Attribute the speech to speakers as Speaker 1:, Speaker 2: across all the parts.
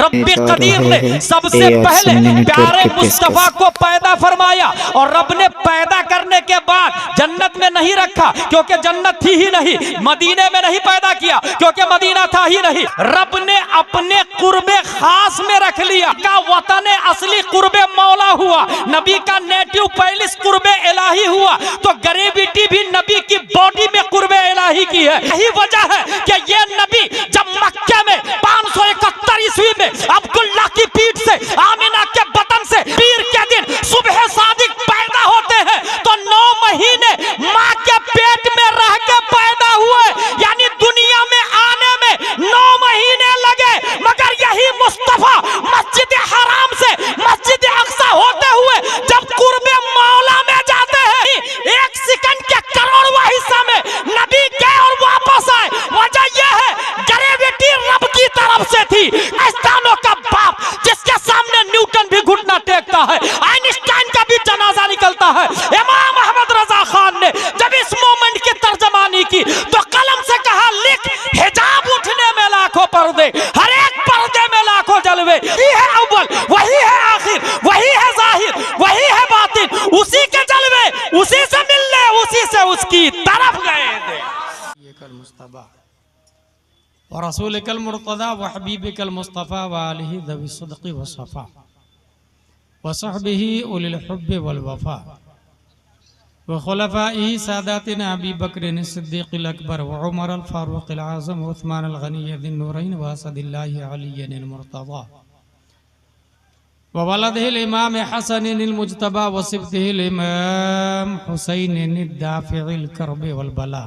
Speaker 1: रब्बे कदीर ने सबसे पहले प्यारे मुस्तफा को पैदा फरमाया और रब ने पैदा करने के बाद जन्नत में नहीं रखा क्योंकि जन्नत थी ही नहीं, मदीने में नहीं पैदा किया क्योंकि मदीना था ही नहीं। रब ने अपने कुर्बे खास में रख लिया। का वतन असली कुर्बे मौला हुआ, नबी का नेटिव पैलिस कुर्बे इलाही हुआ, तो गरीबिटी भी नबी की बॉडी में कुर्बे इलाही की है। यही वजह है कि ये नबी जब मक्के में 571 ईस्वी में अब्दुल्ला की पीठ से आमिना के बतन से पीर के दिन सुबह सादिक पैदा होते हैं तो 9 महीने माँ के पेट में रह के पैदा हुए, यानी दुनिया में आने में 9 महीने लगे। मगर यही मुस्तफा मस्जिद हराम से मस्जिद अक्सा होते हुए जब कुर्बे मौला में जाते हैं, 1 सेकंड के करोड़वां हिस्सा में नबी गए और वापस आए। वजह यह है ग्रेविटी रब की तरफ से थी। आइंस्टाइनों का बाप जिसके सामने न्यूटन भी घुटना टेकता है, आइंस्टाइन का भी जनाजा निकलता है। इमाम अहमद रजा खान ने जब इस मोमेंट की तर्जमानी की तो कलम से कहा लिख, हिजाब उठने में लाखों पर्दे, हर एक पर्दे में लाखों जलवे। वही है अव्वल, वही है आखिर, वही है जाहिर, वही है बातिन, उसी के जलवे, उसी से मिलने, उसी से उसकी तरफ गए थे। ये कल मुस्तफा और रसूल कल मुर्तदा व हबीब कल मुस्तफ़ा व आलिहि दवी सदक़ी व सफ़ा व सहबिही उलिल हुब्ब वल वफ़ा व खुलफ़ाइही सादातिना अबी बकर सिद्दीक़ अकबर व उमर अल फारूक़ अल आज़म व उस्मान अल गनी ज़िन नूरैन व असदिल्लाहि अली अल मुर्तज़ा व वलदिही अल इमाम हसन अल मुज्तबा व सिब्तिही अल इमाम हुसैन अल दाफ़िअ अल कर्ब वल बला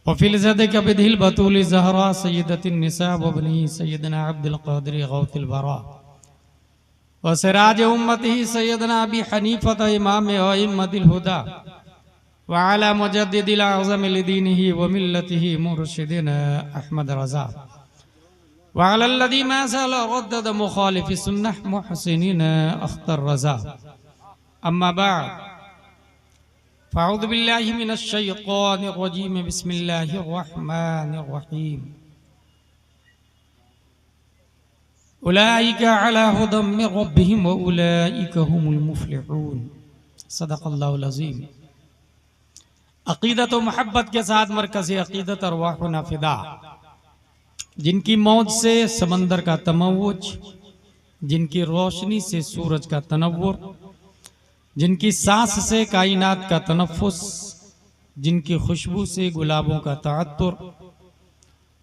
Speaker 1: वफ़िल ज़दक बिदिल बतूल ज़हरा सय्यदतिन निसा व बनी सय्यदना अब्दुल क़ादिर गौतुल बरा व सिराज उम्मतिही सय्यदना अबी हनीफत इमाम अइम्मतिल हुदा व अला मुजद्दिदिल आज़म लिदीनिही व मिल्लतिही मुर्शिदिना अहमद रज़ा व अला अल्लज़ी मा ज़ाल रद्दद मुखालिफ़ि सुन्नह मुहसिनीना अख्तर रज़ा। अम्मा बाद फ़अऊज़ु बिल्लाहि मिनश शैतानिर रजीम बिस्मिल्लाहिर रहमानिर रहीम। उलाइका अला हुदम मिन रब्बिहिम व उलाइका हुमुल मुफ़्लिहून। सदक़ल्लाहुल अज़ीम। अक़ीदत व मोहब्बत के साथ मरकज़ अक़ीदत अरवाह नाफ़िदा, जिनकी मौज से समंदर का तमव्वुज, जिनकी रोशनी से सूरज का तनव्वुर, जिनकी सांस से कायनात का तनफ़्फ़ुस, जिनकी खुशबू से गुलाबों का तअत्तुर,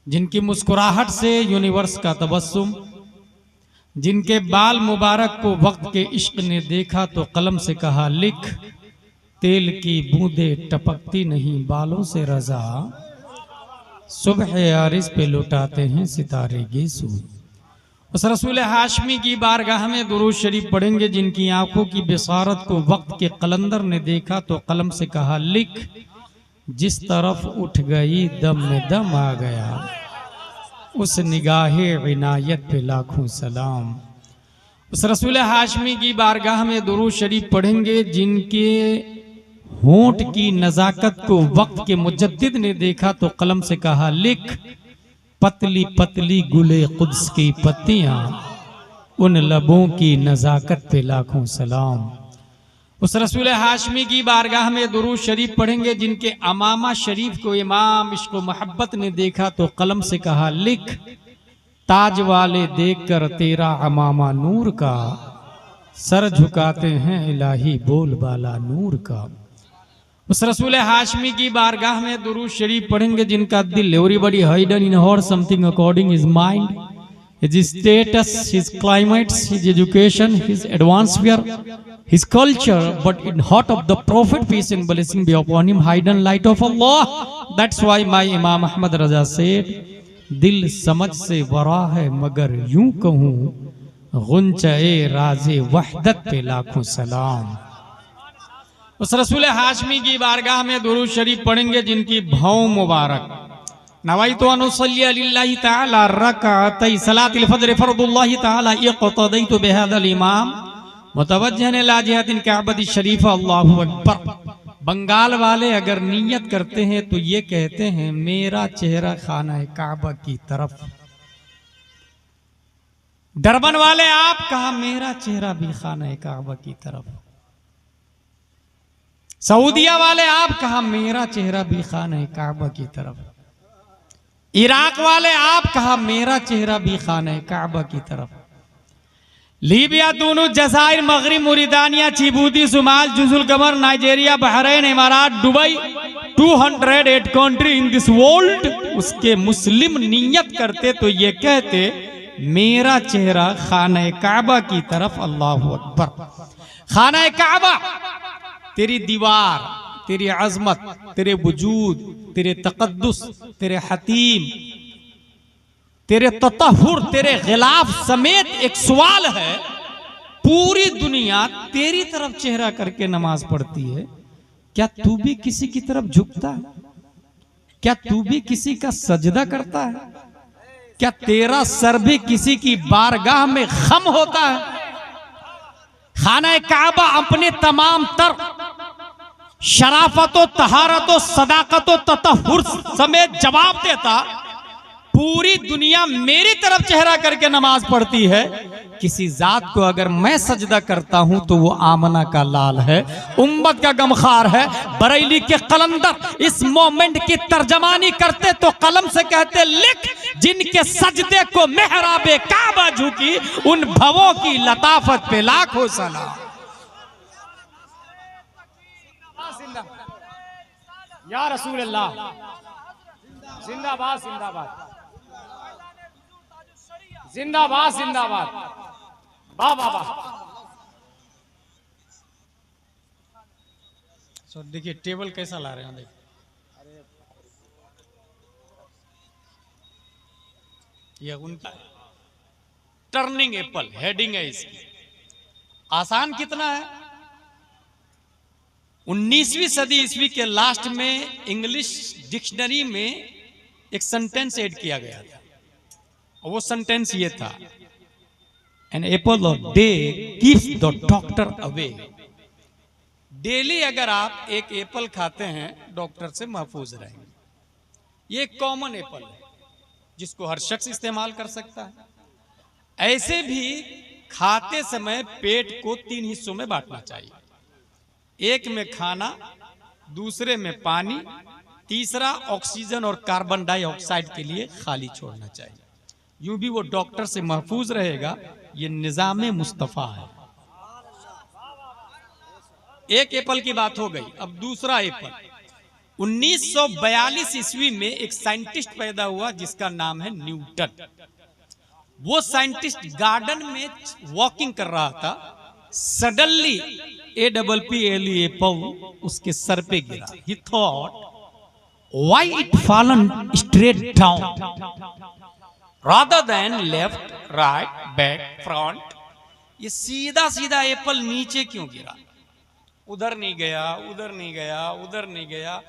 Speaker 1: जिनकी मुस्कुराहट से यूनिवर्स का तबस्सुम, जिनके बाल मुबारक को वक्त के इश्क ने देखा तो कलम से कहा लिख, तेल की बूंदें टपकती नहीं बालों से रज़ा, सुबह आरिज़ पे लुटाते हैं सितारे गेसू। उस रसूल हाशमी की बारगाह में दुरूद शरीफ पढ़ेंगे जिनकी आंखों की बिसारत को वक्त के कलंदर ने देखा तो कलम से कहा लिख, जिस तरफ उठ गई दम में दम आ गया, उस निगाहे इनायत पे लाखों सलाम। उस रसूल हाशमी की बारगाह में दुरूद शरीफ पढ़ेंगे जिनके होंठ की नजाकत को वक्त के मुजद्दिद ने देखा तो कलम से कहा लिख, पतली पतली गुले कुद्स की पत्तियां, उन लबों की नजाकत पे लाखों सलाम। उस रसूल हाशमी की बारगाह में दुरूद शरीफ पढ़ेंगे जिनके अमामा शरीफ को इमाम इश्क व मोहब्बत ने देखा तो कलम से कहा लिख, ताज वाले देखकर तेरा अमामा नूर का, सर झुकाते हैं इलाही बोल बाला नूर का। उस रसूल हाशमी की बारगाह में दुरूद शरीफ पढ़ेंगे जिनका दिल everybody hidden in heart something according his mind, his status, his climates, his education, his advancement, his culture, but in heart of the prophet peace and blessing be upon him hidden light of Allah. That's why my imam Ahmad Raza said, दिल समझ से वरा है मगर यूं कहूं, गुंचे राज़े वहदत पे लाखों सलाम। उस रसूल हाशमी की बारगाह में दुरूद शरीफ पढ़ेंगे जिनकी भौं मुबारक, नवाइतु अन उसल्ली लिल्लाहि तआला रकअतै सलातिल फज्र फर्दुल्लाहि तआला इक़तदैतु बिहादल इमाम मुतवज्जिहन इला जिहतिल काबति शरीफ अल्लाहु अकबर। बंगाल वाले अगर नियत करते हैं तो ये कहते हैं मेरा चेहरा खाना है काबा की तरफ। डरबन वाले आप, कहा मेरा चेहरा भी खाना काबा की तरफ। सऊदिया वाले आप, कहा मेरा चेहरा भी खाना काबा की तरफ। इराक वाले आप, कहा मेरा चेहरा भी खाना काबा की तरफ। लीबिया, दूनू, जजायर, मगरिब, मुरिदानिया, चिबूती, सुमाल, जुजुल कमर, नाइजीरिया, बहरीन, इमारात, Dubai, 208 country in this world. उसके मुस्लिम नियत करते तो ये कहते मेरा चेहरा खाना काबा की तरफ। अल्लाह अकबर। खाना काबा तेरी दीवार, तेरी अजमत, तेरे वजूद, तेरे तकद्दुस, तेरे हतीम, तेरे ततहुर, तेरे गिलाफ समेत एक सवाल है। पूरी दुनिया तेरी तरफ चेहरा करके नमाज पढ़ती है, क्या तू भी किसी की तरफ झुकता है? क्या तू भी किसी का सजदा करता है? क्या तेरा सर भी किसी की बारगाह में खम होता है? खाना काबा अपने तमाम तर शराफतों, तहारतों, सदाकतों, ततहुर समेत जवाब देता, पूरी दुनिया मेरी तरफ चेहरा करके नमाज पढ़ती है, किसी जात को अगर मैं सजदा करता हूं तो वो आमना का लाल है, उम्मत का गमखार है। बरेली के कलंदर इस मोमेंट की तर्जमानी करते तो कलम से कहते, लिख जिनके सजदे को मेहराबे काबा झुकी, उन भवों की लताफत पे लाखों सलाम।
Speaker 2: या रसूल अल्लाह, जिंदाबाद जिंदाबाद जिंदाबाद जिंदाबाद, वाह वाह वाह।
Speaker 1: सो देखिए टेबल कैसा ला रहे हैं, देखिए ये उनका टर्निंग एप्पल हेडिंग है इसकी। आसान कितना है। 19वीं सदी ईस्वी के लास्ट में इंग्लिश डिक्शनरी में एक सेंटेंस ऐड किया गया था, और वो सेंटेंस ये था, an apple of day keeps the doctor away. Daily अगर आप एक एप्पल खाते हैं डॉक्टर से महफूज रहेंगे। ये एक कॉमन एप्पल है जिसको हर शख्स इस्तेमाल कर सकता है। ऐसे भी खाते समय पेट को 3 हिस्सों में बांटना चाहिए। एक में खाना, दूसरे में पानी, तीसरा ऑक्सीजन और कार्बन डाइऑक्साइड के लिए खाली छोड़ना चाहिए। यूं भी वो डॉक्टर से महफूज रहेगा। ये निजामे मुस्तफा है। एक एप्पल की बात हो गई, अब दूसरा एप्पल। 1942 ईस्वी में एक साइंटिस्ट पैदा हुआ जिसका नाम है न्यूटन। वो साइंटिस्ट गार्डन में वॉकिंग कर रहा था, सडनली APPLE एप्पल उसके सर पे गिरा। He thought, why it fallen straight down rather than left, right, back, front? ये सीधा सीधा एप्पल नीचे क्यों गिरा? उधर नहीं गया, उधर नहीं गया, उधर नहीं गया,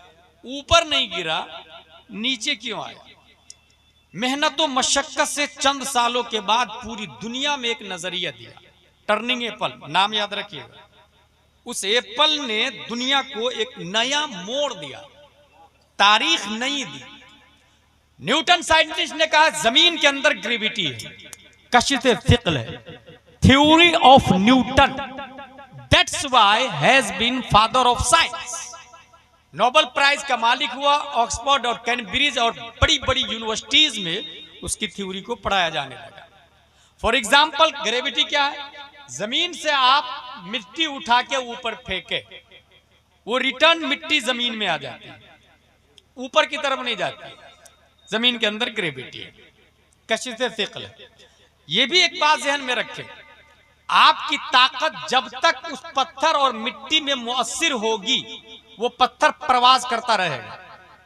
Speaker 1: ऊपर नहीं गिरा, नीचे क्यों आया? मेहनत और मशक्कत से चंद सालों के बाद पूरी दुनिया में एक नजरिया दिया, टर्निंग एप्पल, नाम याद रखिएगा। उस एप्पल ने दुनिया को एक नया मोड़ दिया, तारीख नई दी। न्यूटन साइंटिस्ट ने कहा जमीन के अंदर ग्रेविटी है, कशिशे थिकल है, theory of Newton, that's why has been father of science. Nobel prize का मालिक हुआ, ऑक्सफोर्ड और कैम्ब्रिज और बड़ी बड़ी यूनिवर्सिटीज में उसकी थ्योरी को पढ़ाया जाने लगा। फॉर एग्जाम्पल, ग्रेविटी क्या है? जमीन से आप मिट्टी उठा के ऊपर फेंके, वो रिटर्न मिट्टी जमीन में आ जाती है, ऊपर की तरफ नहीं जाती। जमीन के अंदर ग्रेविटी है, कशिशे थिकल है। ये भी एक बात ध्यान में रखें, आपकी ताकत जब तक उस पत्थर और मिट्टी में मुअस्सिर होगी, वो पत्थर प्रवास करता रहेगा।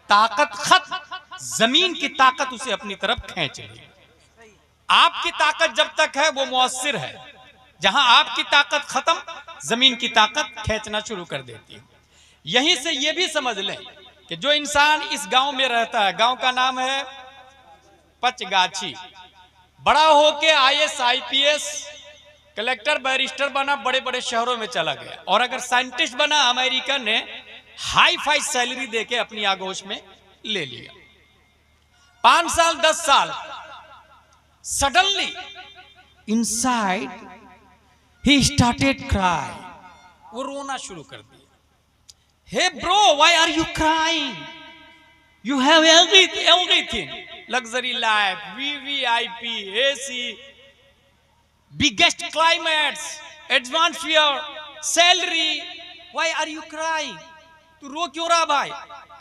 Speaker 1: ताकत खत्म, जमीन की ताकत उसे अपनी तरफ खींच लेगी। आपकी ताकत जब तक है वो मुअस्सिर है, जहां आपकी ताकत खत्म, जमीन की ताकत खींचना शुरू कर देती है। यहीं से ये भी समझ लें कि जो इंसान इस गांव में रहता है, गांव का नाम है पचगाछी, बड़ा होके IAS IPS कलेक्टर बैरिस्टर बना, बड़े बड़े शहरों में चला गया, और अगर साइंटिस्ट बना, अमेरिका ने हाई फाई सैलरी देके अपनी आगोश में ले लिया। 5 साल 10 साल, suddenly inside he started cry. वो रोना शुरू कर दिया. Hey bro, why are you crying? You have everything. Luxury life, VVIP, AC, biggest climates, atmosphere, salary. Why are you crying? तू रो क्यों रहा भाई?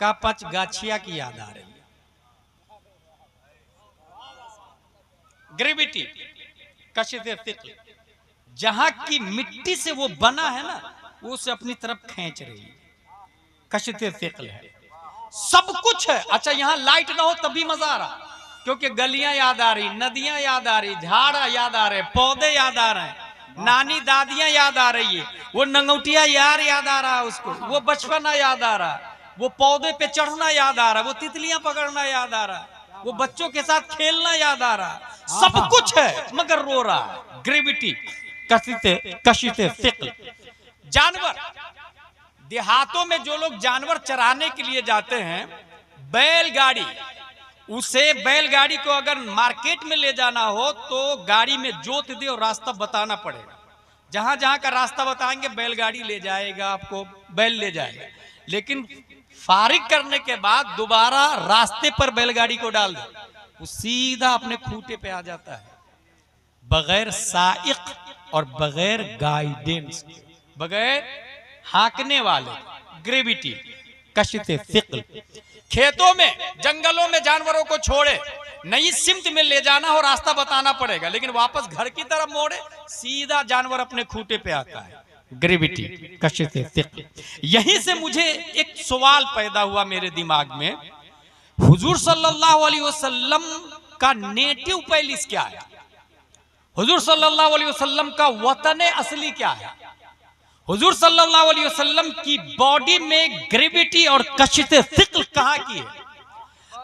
Speaker 1: का पच गाछिया की याद आ रही है. ग्रेविटी, कशिते थिकल, जहां की मिट्टी से वो बना है ना, वो उसे अपनी तरफ खींच रही है. कशिते थिकल है, सब कुछ है. अच्छा यहाँ लाइट ना हो तभी मजा आ रहा, क्योंकि गलियां याद आ रही, नदियां याद आ रही, झाड़ याद आ रहे, पौधे याद आ रहे हैं, नानी दादियां याद आ रही है, वो नंगौटिया यार याद आ रहा है उसको, वो बचपना याद आ रहा है, वो पौधे पे चढ़ना याद आ रहा है, वो तितलियां पकड़ना याद आ रहा है, वो बच्चों के साथ खेलना याद आ रहा है. सब कुछ है मगर रो रहा है. ग्रेविटी, कशिते थिकल. जानवर, देहातों में जो लोग जानवर चराने के लिए जाते हैं, बैलगाड़ी, उसे बैलगाड़ी को अगर मार्केट में ले जाना हो तो गाड़ी में जोत दे और रास्ता बताना पड़ेगा. जहां जहां का रास्ता बताएंगे बैलगाड़ी ले जाएगा, आपको बैल ले जाएगा. लेकिन फारिग करने के बाद दोबारा रास्ते पर बैलगाड़ी को डाल दे, वो सीधा अपने खूंटे पे आ जाता है, बगैर साइक और बगैर गाइडेंस, बगैर हांकने वाले. ग्रेविटी, कशिते थिकल. खेतों में, जंगलों में जानवरों को छोड़े, नई सिमत में ले जाना हो रास्ता बताना पड़ेगा, लेकिन वापस घर की तरफ मोड़े, सीधा जानवर अपने खूंटे पे आता है. ग्रेविटी, कशिते थिकल. यहीं से मुझे एक सवाल पैदा हुआ मेरे दिमाग में, हुजूर सल्लल्लाहु अलैहि वसल्लम का नेटिव पैलिस क्या है? हुजूर सल्लल्लाहु अलैहि वसल्लम का वतन असली क्या है? हुजूर सल्लल्लाहु अलैहि वसल्लम की बॉडी में ग्रेविटी और कशिते थिकल कहां की है?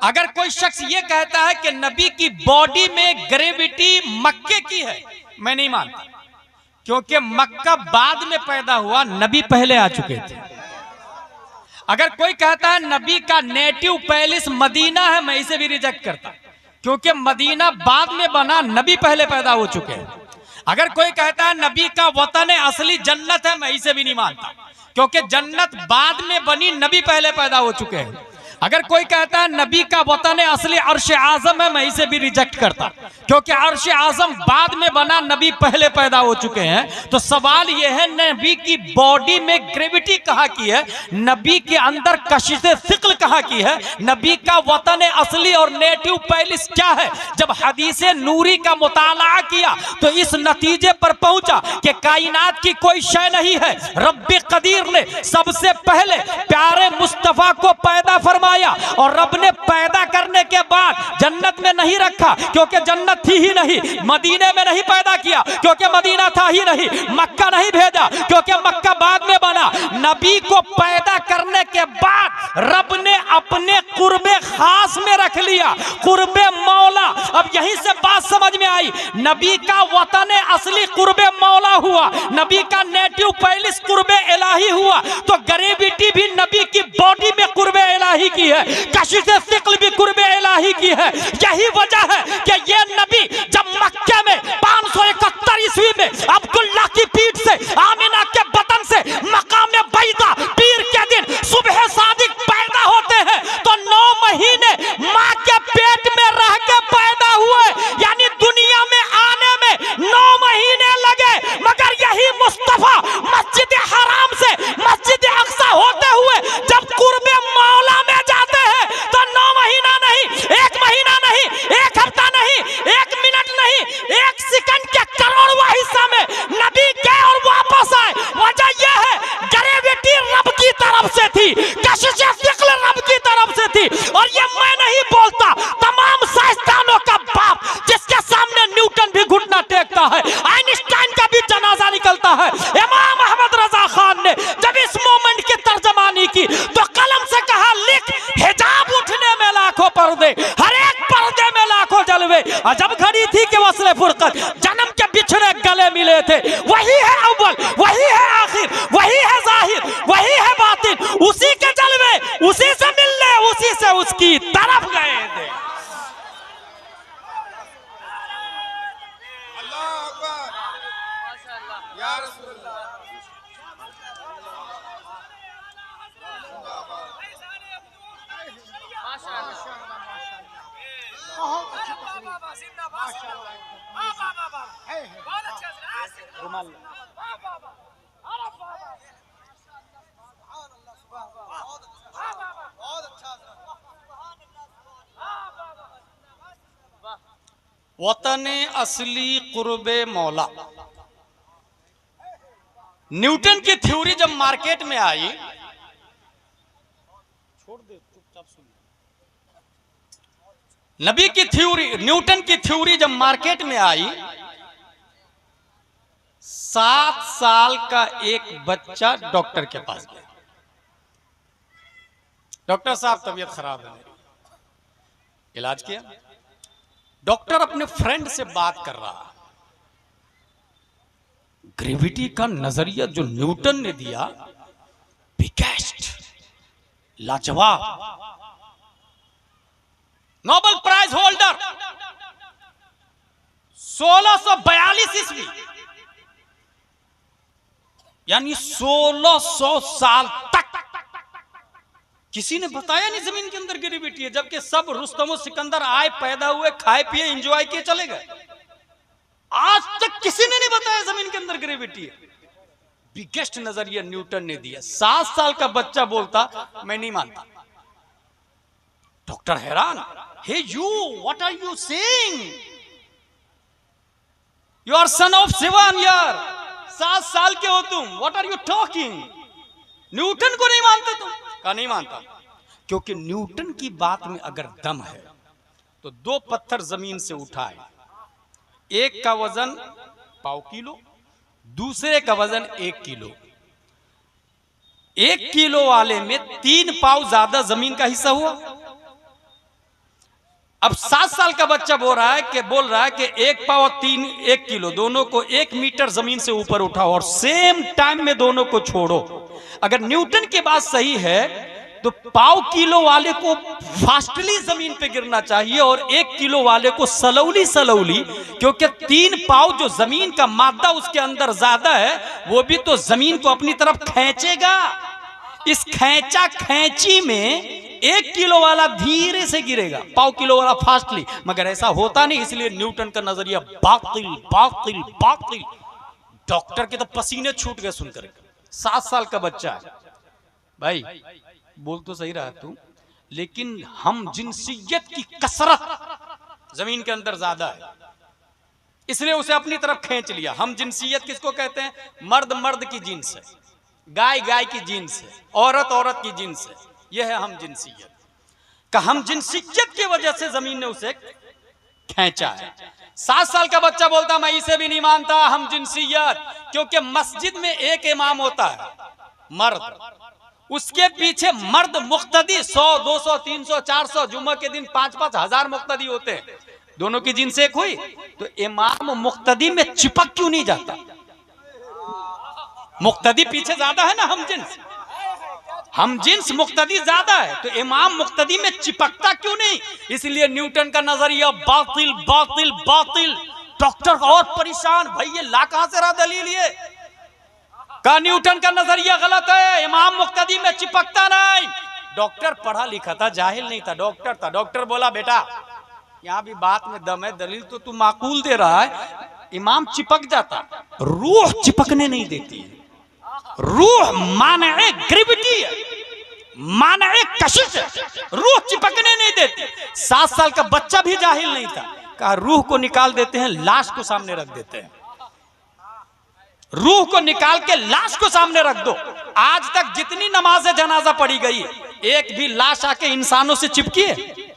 Speaker 1: अगर कोई शख्स ये कहता है कि नबी की बॉडी में ग्रेविटी मक्के की है, मैं नहीं मानता, क्योंकि मक्का बाद में पैदा हुआ, नबी पहले आ चुके थे. अगर कोई कहता है नबी का नेटिव पैलेस मदीना है, मैं इसे भी रिजेक्ट करता, क्योंकि मदीना बाद में बना, नबी पहले पैदा हो चुके हैं. अगर कोई कहता है नबी का वतन असली जन्नत है, मैं इसे भी नहीं मानता, क्योंकि जन्नत बाद में बनी, नबी पहले पैदा हो चुके हैं. अगर कोई कहता है नबी का वतन असली अर्श आजम है, मैं इसे भी रिजेक्ट करता, क्योंकि अर्श आजम बाद में बना, नबी पहले पैदा हो चुके हैं. तो सवाल यह है, नबी की बॉडी में ग्रेविटी कहाँ की है? नबी के अंदर कशिशे थिकल कहाँ की है? नबी का वतन असली और नेटिव पैलिस क्या है? जब हदीसे नूरी का मुताला किया तो इस नतीजे पर पहुंचा कि कायनात की कोई शय नहीं है. रब्बे कदीर ने सबसे पहले प्यारे मुस्तफा को पैदा फरमा, और रब ने पैदा करने के बाद जन्नत में नहीं रखा, क्योंकि जन्नत थी ही नहीं. मदीने में नहीं पैदा किया, क्योंकि मदीना था ही नहीं. मक्का नहीं भेजा, क्योंकि मक्का बाद में बना. नबी को पैदा करने के बाद रब ने अपने कुर्बे खास में रख लिया, कुर्बे मौला. अब यहीं से बात समझ में आई, नबी का वतन असली कुर्बे मौला हुआ, नबी का नेटिव पैलिस कुर्बे इलाही हुआ, तो ग्रेविटी भी नबी की बॉडी में कुर्बे इलाही की है, कशिशे थिकल भी कुर्बे इलाही की है. यही वजह है कि ये नबी जब मक्के में 571 ईस्वी में अब्दुल्ला की पीठ से, आमिना के बतन से मकाम बैदा पीर के दिन सुबह सादिक पैदा होते हैं, तो 9 महीने मां के पेट में रह के पैदा हुए, यानी दुनिया में आने में 9 महीने लगे. मगर यही मुस्तफा मस्जिद हराम से मस्जिद अक्सा होते हुए जब कुर्बे मौला में जाते हैं तो 9 महीना नहीं, 1 महीना नहीं, 1 हफ्ता नहीं, 1 मिनट नहीं, 1 सेकंड के करोड़वां हिस्सा में नबी गए और वापस आए. वजह यह है, ग्रेविटी रब की तरफ से थी, कशिशे थिकल रब की तरफ से थी. और ये मैं नहीं बोलता, तमाम साइंसदानों का बाप जिसके सामने न्यूटन भी घुटना टेकता है, आइंस्टाइन का भी जनाजा निकलता है. इमाम अहमद रजा खान ने जब इस मोमेंट की तर्जमानी की तो कलम से कहा, लिख, हिजाब उठने में लाखों पर्दे, हर एक पर्दे में लाखों जलवे. अजब घड़ी थी कि वस्ले फुरकत, जन्म के बिछड़े गले मिले थे. वही है अव्वल, वही है आखिर, वही है जाहिर, वही है बातिन, उसी के जलवे, उसी से मिलने, उसी से उसकी तरफ गए थे. वतने असली कुर्बे मौला। न्यूटन की थ्योरी जब मार्केट में आई, छोड़ दे चुपचाप सुन, नबी की थ्योरी, न्यूटन की थ्योरी जब मार्केट में आई, 7 साल का एक बच्चा डॉक्टर के पास गया। डॉक्टर साहब तबीयत खराब है, इलाज किया। डॉक्टर अपने फ्रेंड से बात कर रहा, ग्रेविटी का नजरिया जो न्यूटन ने दिया, बिगेस्ट, लाजवाब, नोबेल प्राइज होल्डर, 1642 ईस्वी, यानी 1600 साल तक किसी ने बताया नहीं जमीन के अंदर ग्रेविटी है, जबकि सब रुस्तम और सिकंदर आए, पैदा हुए, खाए पिए, एंजॉय किए, चले गए। आज तक किसी ने नहीं बताया जमीन के अंदर ग्रेविटी है। बिगेस्ट नजरिया न्यूटन ने दिया। 7 साल का बच्चा बोलता मैं नहीं मानता। डॉक्टर हैरान, hey you, what are you saying? You are son of 7 year, 7 साल के हो तुम, what are you talking? Newton को नहीं मानते तुम? का नहीं मानता, क्योंकि न्यूटन की बात में अगर दम है तो 2 पत्थर जमीन से उठाए, एक का वजन 1.5 किलो, दूसरे का वजन 1 किलो। 1 किलो वाले में 3 पाव ज्यादा जमीन का हिस्सा हुआ। अब 7 साल का बच्चा बोल रहा है कि 1 पाव और 1 किलो दोनों को 1 मीटर जमीन से ऊपर उठाओ और सेम टाइम में दोनों को छोड़ो। अगर न्यूटन की बात सही है तो 1.5 किलो वाले को फास्टली जमीन पे गिरना चाहिए और 1 किलो वाले को सलौली, क्योंकि 3 पाव जो जमीन का मादा उसके अंदर ज्यादा है, वो भी तो जमीन को अपनी तरफ खींचेगा। इस खींचा खींची में 1 किलो वाला धीरे से गिरेगा, 1.5 किलो वाला फास्टली। मगर ऐसा होता नहीं, इसलिए न्यूटन का नजरिया बातिल। डॉक्टर के तो पसीने छूट गए सुनकर। 7 साल का बच्चा है। भाई बोल तो सही रहा तू, लेकिन हम जिनसियत की कसरत जमीन के अंदर ज्यादा है, इसलिए उसे अपनी तरफ खींच लिया। हम जिनसियत किसको कहते हैं? मर्द की जीन्स है, गाय की जीन्स है, औरत की जीन्स है। यह है हम जिनसियत का। हम जिनसियत की वजह से जमीन ने उसे खींचा है। 7 साल का बच्चा बोलता मैं इसे भी नहीं मानता हम जिनसियत, क्योंकि मस्जिद में एक इमाम होता है मर्द, उसके पीछे मर्द मुक्तदी 100, 200, 300, 400, जुम्मे के दिन 5-5 हजार मुक्तदी होते हैं। दोनों की जिन्स एक हुई तो इमाम मुक्तदी में चिपक क्यों नहीं जाता? मुक्तदी पीछे ज्यादा है ना, हम जिन्स मुक्तदी ज्यादा है, तो इमाम मुक्तदी में चिपकता क्यों नहीं? इसलिए न्यूटन का नजरिया बातिल। डॉक्टर और परेशान, भाई ये ला कहां से रहा दलील? ये का न्यूटन का नजरिया गलत है, इमाम मुक्तदी में चिपकता नहीं। डॉक्टर पढ़ा लिखा था, जाहिल नहीं था, डॉक्टर था। डॉक्टर बोला बेटा यहां भी बात में दम है, दलील तो तू माकूल दे रहा है, इमाम चिपक जाता, रूह चिपकने नहीं देती है। रूह माने ग्रेविटी है, माने कशिश है, रूह चिपकने नहीं देती। 7 साल का बच्चा भी जाहिल नहीं था, कहा रूह को निकाल देते हैं, लाश को सामने रख देते हैं। रूह को निकाल के लाश को सामने रख दो। आज तक जितनी नमाज़े जनाजा पढ़ी गई है, एक भी लाश आके इंसानों से चिपकी है?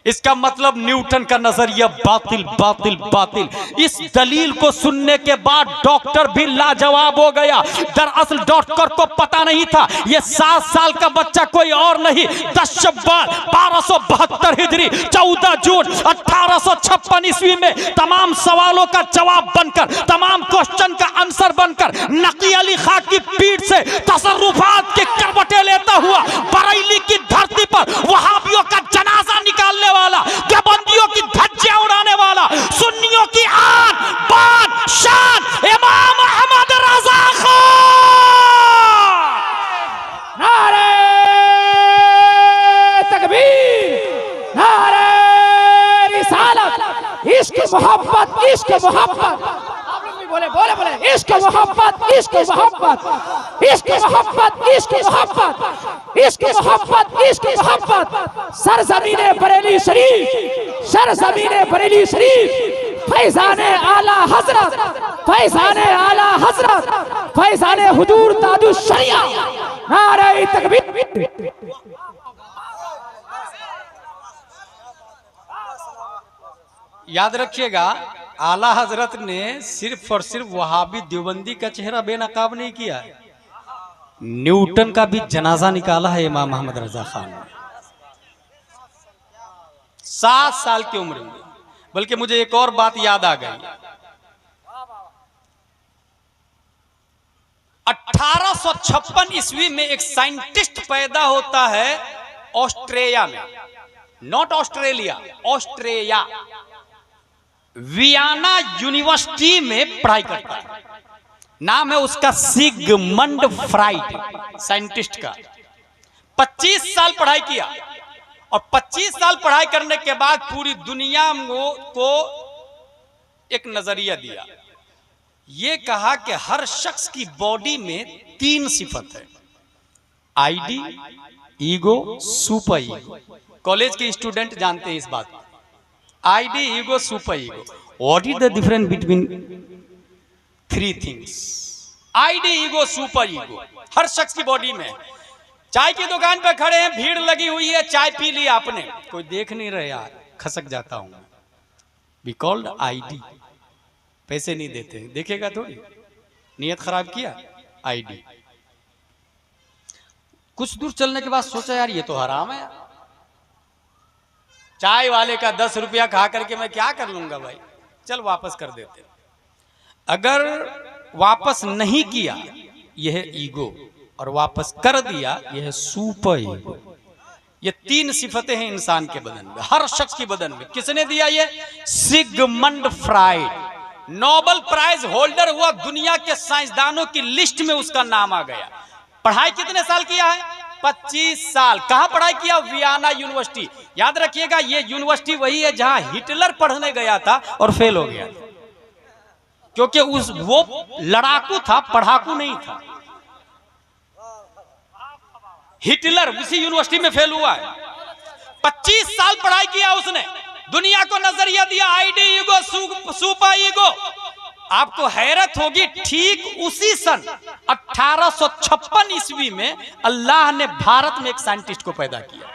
Speaker 1: इसका मतलब न्यूटन का नजरिया बातिल। इस दलील को सुनने के बाद डॉक्टर भी लाजवाब हो गया। दरअसल डॉक्टर को पता नहीं था ये 7 साल का बच्चा कोई और नहीं, 10 शव्वाल 1272 हिजरी 14 जून 1856 ईस्वी में तमाम सवालों का जवाब बनकर, तमाम क्वेश्चन का आंसर बनकर, नकी अली खां की पीठ से तसर्रुफात की करवटें लेता हुआ बरेली की धरती पर वहाबियों का जनाजा निकालने वाला, देवबंदियों की धज्जियां उड़ाने वाला, सुन्नियों की आन बान शान इमाम अहमद
Speaker 2: मोहब्बत, आप लोग भी बोले बोले बोले, इश्क मोहब्बत, इश्क मोहब्बत, इश्क मोहब्बत, इश्क मोहब्बत, इश्क मोहब्बत, इश्क मोहब्बत। सरजमीने बरेली शरीफ, सरजमीने बरेली शरीफ, फैजाने आला हजरत, फैजाने आला हजरत, फैजाने हुजूर ताजुश शरिया, नारे तकबीर।
Speaker 3: याद रखिएगा, आला हजरत ने सिर्फ और सिर्फ वहाबी देवबंदी का चेहरा बेनकाब नहीं किया है, न्यूटन का भी जनाजा निकाला है इमाम मोहम्मद रजा खान ने 7 साल की उम्र में। बल्कि मुझे एक और बात याद आ गई, 1856 ईस्वी में एक साइंटिस्ट पैदा होता है ऑस्ट्रेलिया में, not Australia, Australia, Vienna university में पढ़ाई करता है। नाम है उसका सिगमंड फ्राइड, साइंटिस्ट का। 25 साल पढ़ाई किया और 25 साल पढ़ाई करने के बाद पूरी दुनिया को एक नजरिया दिया। यह कहा कि हर शख्स की बॉडी में 3 सिफत है, ID, ego, super ego. College के स्टूडेंट जानते हैं इस बात को, ID, ego, super ego. What is the difference between 3 things? ID, ego, super ego हर शख्स की बॉडी में। चाय की दुकान पे खड़े हैं, भीड़ लगी हुई है, चाय पी ली आपने, कोई देख नहीं रहे यार, खसक जाता हूं, बी कॉल्ड आईडी। पैसे नहीं देते, देखेगा थोड़ी, नियत खराब किया, आईडी। कुछ दूर चलने के बाद सोचा यार ये तो हराम है, चाय वाले का 10 रुपया खा करके मैं क्या कर लूंगा भाई, चल वापस कर देते। अगर वापस नहीं किया यह है ईगो, और वापस कर दिया यह है सुपर ईगो। ये 3 सिफतें हैं इंसान के बदन में, हर शख्स के बदन में। किसने दिया ये? Sigmund Freud, Nobel prize holder हुआ, दुनिया के साइंसदानों की लिस्ट में उसका नाम आ गया। पढ़ाई कितने साल किया है? 25 साल। कहां पढ़ाई किया? Vienna university. याद रखिएगा, ये यूनिवर्सिटी वही है जहां हिटलर पढ़ने गया था और फेल हो गया था, क्योंकि वो लड़ाकू था, पढ़ाकू नहीं था। हिटलर उसी यूनिवर्सिटी में फेल हुआ है। 25 साल पढ़ाई किया उसने, दुनिया को नजरिया दिया, आईडी, ईगो, सुपर ईगो। आपको हैरत होगी, ठीक उसी सन 1856 ईस्वी में अल्लाह ने भारत में एक साइंटिस्ट को पैदा किया।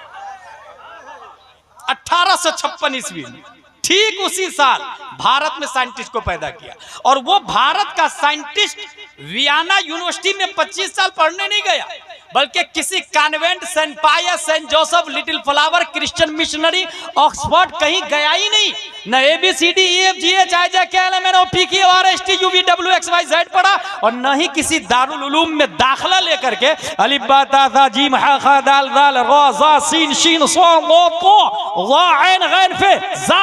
Speaker 3: 1856 ईस्वी में, ठीक उसी साल भारत में साइंटिस्ट को पैदा किया। और वो भारत का साइंटिस्ट वियना यूनिवर्सिटी में 25 साल पढ़ने नहीं गया, बल्कि किसी convent, saint Pius, saint Joseph, little flower, Christian missionary, Oxford कहीं गया ही नहीं। न ABCD EF GH IJ KL MN OP QR ST UV W X Y Z पढ़ा, और न ही किसी दारुल उलूम में दाखला लेकर के अलिफ बा ता था जीम हा खा दाल दाल रा जा सीन शीन स्वान लो को वा ऐन गैन फे जा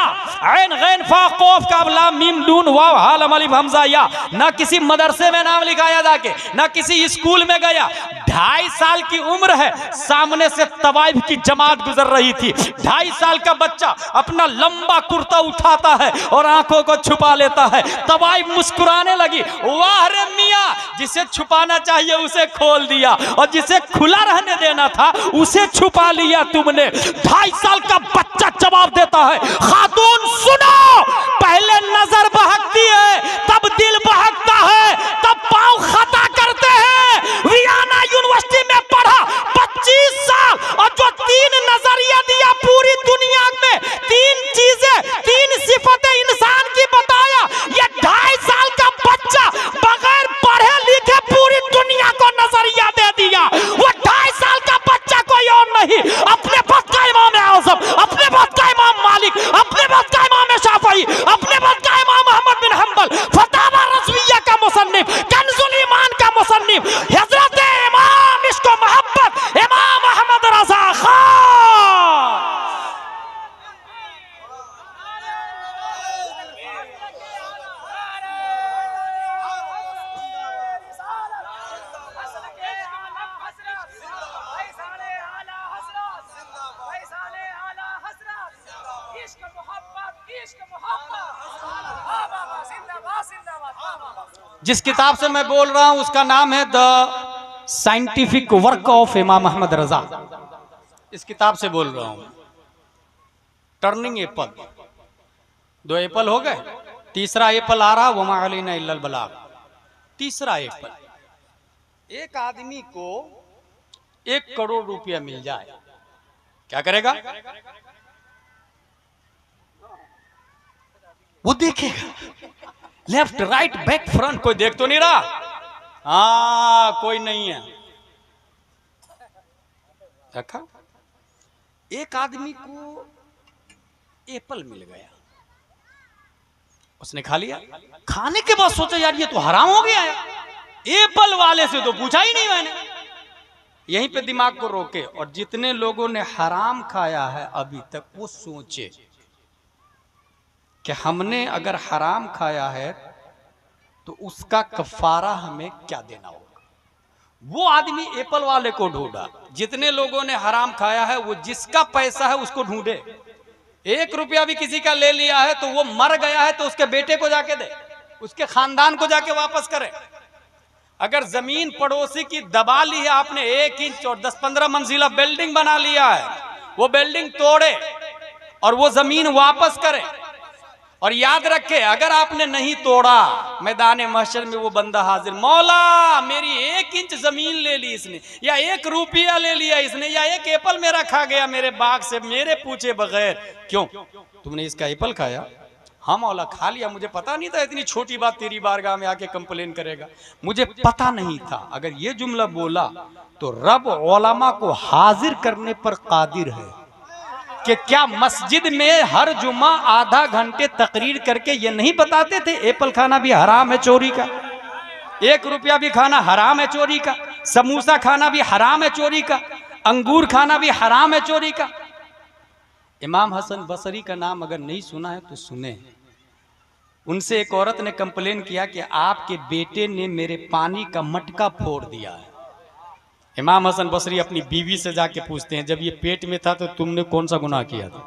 Speaker 3: ऐन गैन फा कौफ काफ लाम मीम नून वाव हा लम अलिफ हमजा या। न किसी मदरसे में नाम लिखाया जाके, न किसी स्कूल में गया। 2.5 साल की उम्र है, सामने से तवाइफ की जमात गुजर रही थी। 2.5 साल का बच्चा अपना लंबा कुर्ता उठाता है और आंखों को छुपा लेता है। तवाइफ मुस्कुराने लगी, वाह रे मियां, जिसे छुपाना चाहिए उसे खोल दिया, और जिसे खुला रहने देना था उसे छुपा लिया तुमने। 2.5 साल का बच्चा जवाब देता है, खातून सुनो, पहले नजर बहकती है, तब दिल बहकता है, तब पांव खता करते हैं। वियना यूनिवर्सिटी में पढ़ा 25 साल, और जो 3 नजरिया दिया पूरी दुनिया में, 3 चीजें, 3 सिफतें इंसान की बताया, ये 2.5 साल का बच्चा बगैर पढ़े लिखे पूरी दुनिया को नजरिया दे दिया। वो 2.5 साल का बच्चा कोई और नहीं, अपने वक्त का इमाम आज़म, अपने वक्त का इमाम मालिक, अपने वक्त का इमाम शाफई, अपने वक्त का इमाम अहमद बिन हम्बल जिस किताब से मैं बोल रहा हूं उसका नाम है द साइंटिफिक वर्क ऑफ इमाम अहमद रजा। इस किताब से बोल रहा हूं। टर्निंग एप्पल, 2 एप्पल हो गए, तीसरा एप्पल आ रहा, वमा अलैना इल्लल बलाग। तीसरा एप्पल, एक आदमी को 1 करोड़ रुपया मिल जाए, क्या करेगा? वो देखेगा लेफ्ट राइट बैक फ्रंट, कोई देख तो नहीं रहा? हाँ, कोई नहीं है। देखा, एक आदमी को एप्पल मिल गया, उसने खा लिया। खाने के बाद सोचा यार ये तो हराम हो गया है, एप्पल वाले से तो पूछा ही नहीं मैंने। यहीं पे दिमाग को रोके, और जितने लोगों ने हराम खाया है अभी तक वो सोचे कि हमने अगर हराम खाया है तो उसका कफारा हमें क्या देना होगा। वो आदमी एप्पल वाले को ढूंढा। जितने लोगों ने हराम खाया है वो जिसका पैसा है उसको ढूंढे। 1 रुपया भी किसी का ले लिया है तो वो मर गया है तो उसके बेटे को जाके दे, उसके खानदान को जाके वापस करे। अगर जमीन पड़ोसी की दबा ली है आपने 1 इंच और 10-15 मंजिला बिल्डिंग बना लिया है, वो बिल्डिंग तोड़े और वो जमीन वापस करे। और याद रखे, अगर आपने नहीं तोड़ा, मैदान महशर में वो बंदा हाजिर, मौला मेरी 1 इंच जमीन ले ली इसने, या 1 रुपया ले लिया इसने, या 1 एप्पल मेरा खा गया मेरे बाग से मेरे पूछे बगैर। क्यों? तुमने इसका एप्पल खाया? हाँ मौला खा लिया, मुझे पता नहीं था इतनी छोटी बात तेरी बारगाह में आके कंप्लेन करेगा, मुझे पता नहीं था। अगर ये जुमला बोला तो रब उलमा को हाजिर करने पर कादिर है कि क्या मस्जिद में हर जुम्मा आधा घंटे तकरीर करके ये नहीं बताते थे एप्पल खाना भी हराम है चोरी का, 1 रुपया भी खाना हराम है चोरी का, समोसा खाना भी हराम है चोरी का, अंगूर खाना भी हराम है चोरी का। इमाम हसन बसरी का नाम अगर नहीं सुना है तो सुने। उनसे एक औरत ने कंप्लेन किया कि आपके बेटे ने मेरे पानी का मटका फोड़ दिया है। इमाम हसन बसरी अपनी बीवी से जाके पूछते हैं, जब ये पेट में था तो तुमने कौन सा गुनाह किया था?